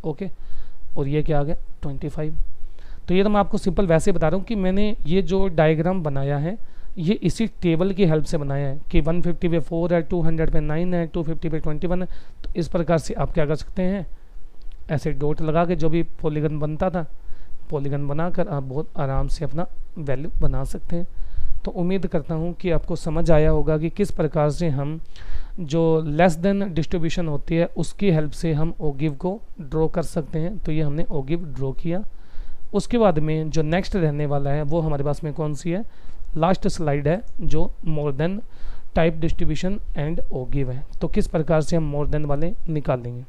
ओके, और ये क्या आ गया 25। तो ये तो मैं आपको सिंपल वैसे बता रहा हूँ कि मैंने ये जो डायग्राम बनाया है ये इसी टेबल की हेल्प से बनाया है कि 150 पे 4 है, 200 पे 9 है, 250 पे 21 है। तो इस प्रकार से आप क्या कर सकते हैं, ऐसे डॉट लगा के जो भी पॉलीगन बनता था, पॉलीगन बनाकर आप बहुत आराम से अपना वैल्यू बना सकते हैं। तो उम्मीद करता हूँ कि आपको समझ आया होगा कि किस प्रकार से हम जो लेस देन डिस्ट्रीब्यूशन होती है उसकी हेल्प से हम ओगिव को ड्रॉ कर सकते हैं। तो ये हमने ओगिव ड्रॉ किया। उसके बाद में जो नेक्स्ट रहने वाला है वो हमारे पास में कौन सी है, लास्ट स्लाइड है जो more than type distribution and ogive है। तो किस प्रकार से हम मोर देन वाले निकालेंगे।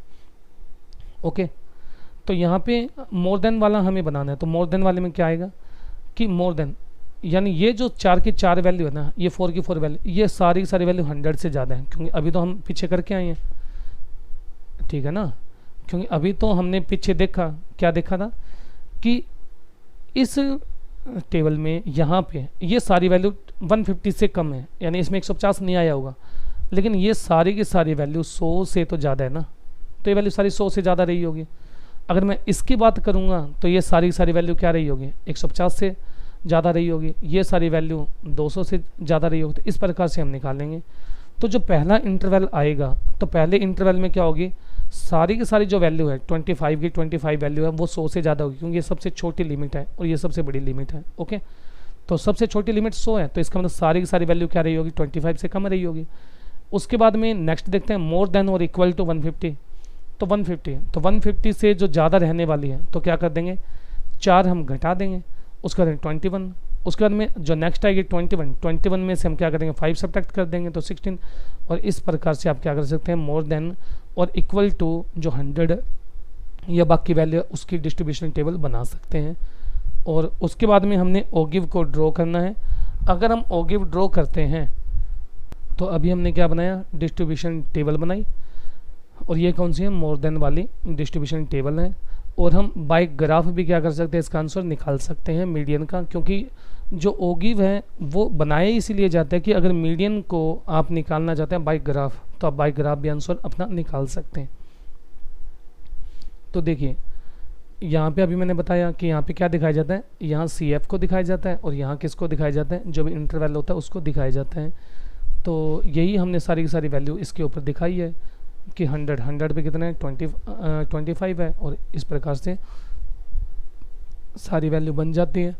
ओके, तो यहाँ पे मोर देन वाला हमें बनाना है। तो मोर देन वाले में क्या आएगा कि मोर देन यानी ये जो 4 की 4 वैल्यू है ना, ये 4 की 4 वैल्यू, ये सारी की सारी वैल्यू 100 से ज़्यादा है, क्योंकि अभी तो हम पीछे करके आए हैं, ठीक है ना। क्योंकि अभी तो हमने पीछे देखा, क्या देखा था कि इस टेबल में यहाँ पे ये सारी वैल्यू 150 से कम है, यानी इसमें 150 नहीं आया होगा, लेकिन ये सारी की सारी वैल्यू 100 से तो ज़्यादा है ना, तो ये वैल्यू सारी 100 से ज़्यादा रही होगी। अगर मैं इसकी बात करूँगा तो ये सारी की सारी वैल्यू क्या रही होगी, 150 से ज़्यादा रही होगी, ये सारी वैल्यू 200 से ज़्यादा रही होगी। तो इस प्रकार से हम निकालेंगे। तो जो पहला इंटरवल आएगा, तो पहले इंटरवल में क्या होगी, सारी की सारी जो वैल्यू है 25 की 25 वैल्यू है वो 100 से ज़्यादा होगी, क्योंकि ये सबसे छोटी लिमिट है और ये सबसे बड़ी लिमिट है। ओके, तो सबसे छोटी लिमिट 100 है, तो इसका मतलब सारी की सारी वैल्यू क्या रही होगी, 25 से कम रही होगी। उसके बाद में नेक्स्ट देखते हैं मोर देन और इक्वल टू 150। तो 150 से जो ज़्यादा रहने वाली है तो क्या कर देंगे, 4 हम घटा देंगे, उसके बाद 21, उसके बाद में जो नेक्स्ट आएगी 21 में से हम क्या करेंगे 5 सब्ट्रैक्ट कर देंगे, तो 16। और इस प्रकार से आप क्या कर सकते हैं, मोर देन और इक्वल टू जो 100 या बाकी वैल्यू उसकी डिस्ट्रीब्यूशन टेबल बना सकते हैं। और उसके बाद में हमने ओगिव को ड्रॉ करना है। अगर हम ओगिव ड्रॉ करते हैं तो अभी हमने क्या बनाया, डिस्ट्रीब्यूशन टेबल बनाई, और ये कौन सी है, मोर देन वाली डिस्ट्रीब्यूशन टेबल है। और हम बाय ग्राफ भी क्या कर सकते हैं, इसका आंसर निकाल सकते हैं मीडियन का, क्योंकि जो ओगिव है वो बनाए इसीलिए जाता है कि अगर मीडियन को आप निकालना चाहते हैं बाय ग्राफ, तो आप बाय ग्राफ भी आंसर अपना निकाल सकते हैं। तो देखिए यहाँ पे अभी मैंने बताया कि यहाँ पे क्या दिखाया जाता है, यहाँ CF को दिखाया जाता है और यहाँ किसको दिखाया जाता है, जो भी इंटरवल होता है उसको दिखाया जाता है। तो यही हमने सारी की सारी वैल्यू इसके ऊपर दिखाई है कि 100 पे कितना है 25 है, और इस प्रकार से सारी वैल्यू बन जाती है।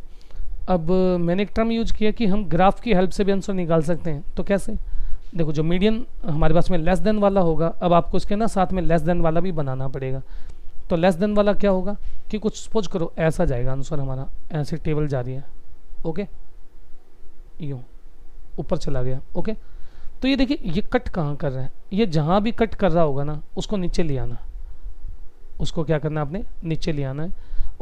अब मैंने एक टर्म यूज किया कि हम ग्राफ की हेल्प से भी आंसर निकाल सकते हैं। तो कैसे, देखो जो मीडियन हमारे पास में लेस देन वाला होगा, अब आपको इसके ना साथ में लेस देन वाला भी बनाना पड़ेगा। तो लेस देन वाला क्या होगा कि कुछ सपोज करो ऐसा जाएगा आंसर हमारा, ऐसे टेबल जा रही है, ओके, यूँ ऊपर चला गया। ओके, तो ये देखिए ये कट कहाँ कर रहा है, ये जहाँ भी कट कर रहा होगा ना उसको नीचे ले आना, उसको क्या करना है आपने नीचे ले आना है,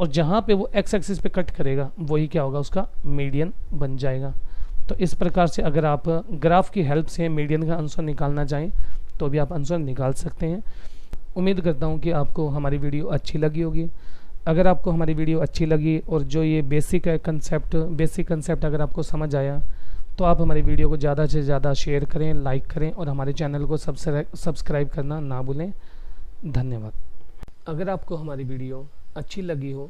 और जहाँ पे वो एक्स एक्सिस पे कट करेगा वही क्या होगा, उसका मीडियन बन जाएगा। तो इस प्रकार से अगर आप ग्राफ की हेल्प से मीडियन का आंसर निकालना चाहें तो भी आप आंसर निकाल सकते हैं। उम्मीद करता हूँ कि आपको हमारी वीडियो अच्छी लगी होगी। अगर आपको हमारी वीडियो अच्छी लगी और जो ये बेसिक कंसेप्ट अगर आपको समझ आया तो आप हमारी वीडियो को ज़्यादा से ज़्यादा शेयर करें, लाइक करें और हमारे चैनल को सब्सक्राइब करना ना भूलें। धन्यवाद। अगर आपको हमारी वीडियो अच्छी लगी हो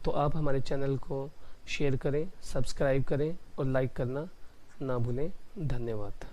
तो आप हमारे चैनल को शेयर करें, सब्सक्राइब करें और लाइक करना ना भूलें। धन्यवाद।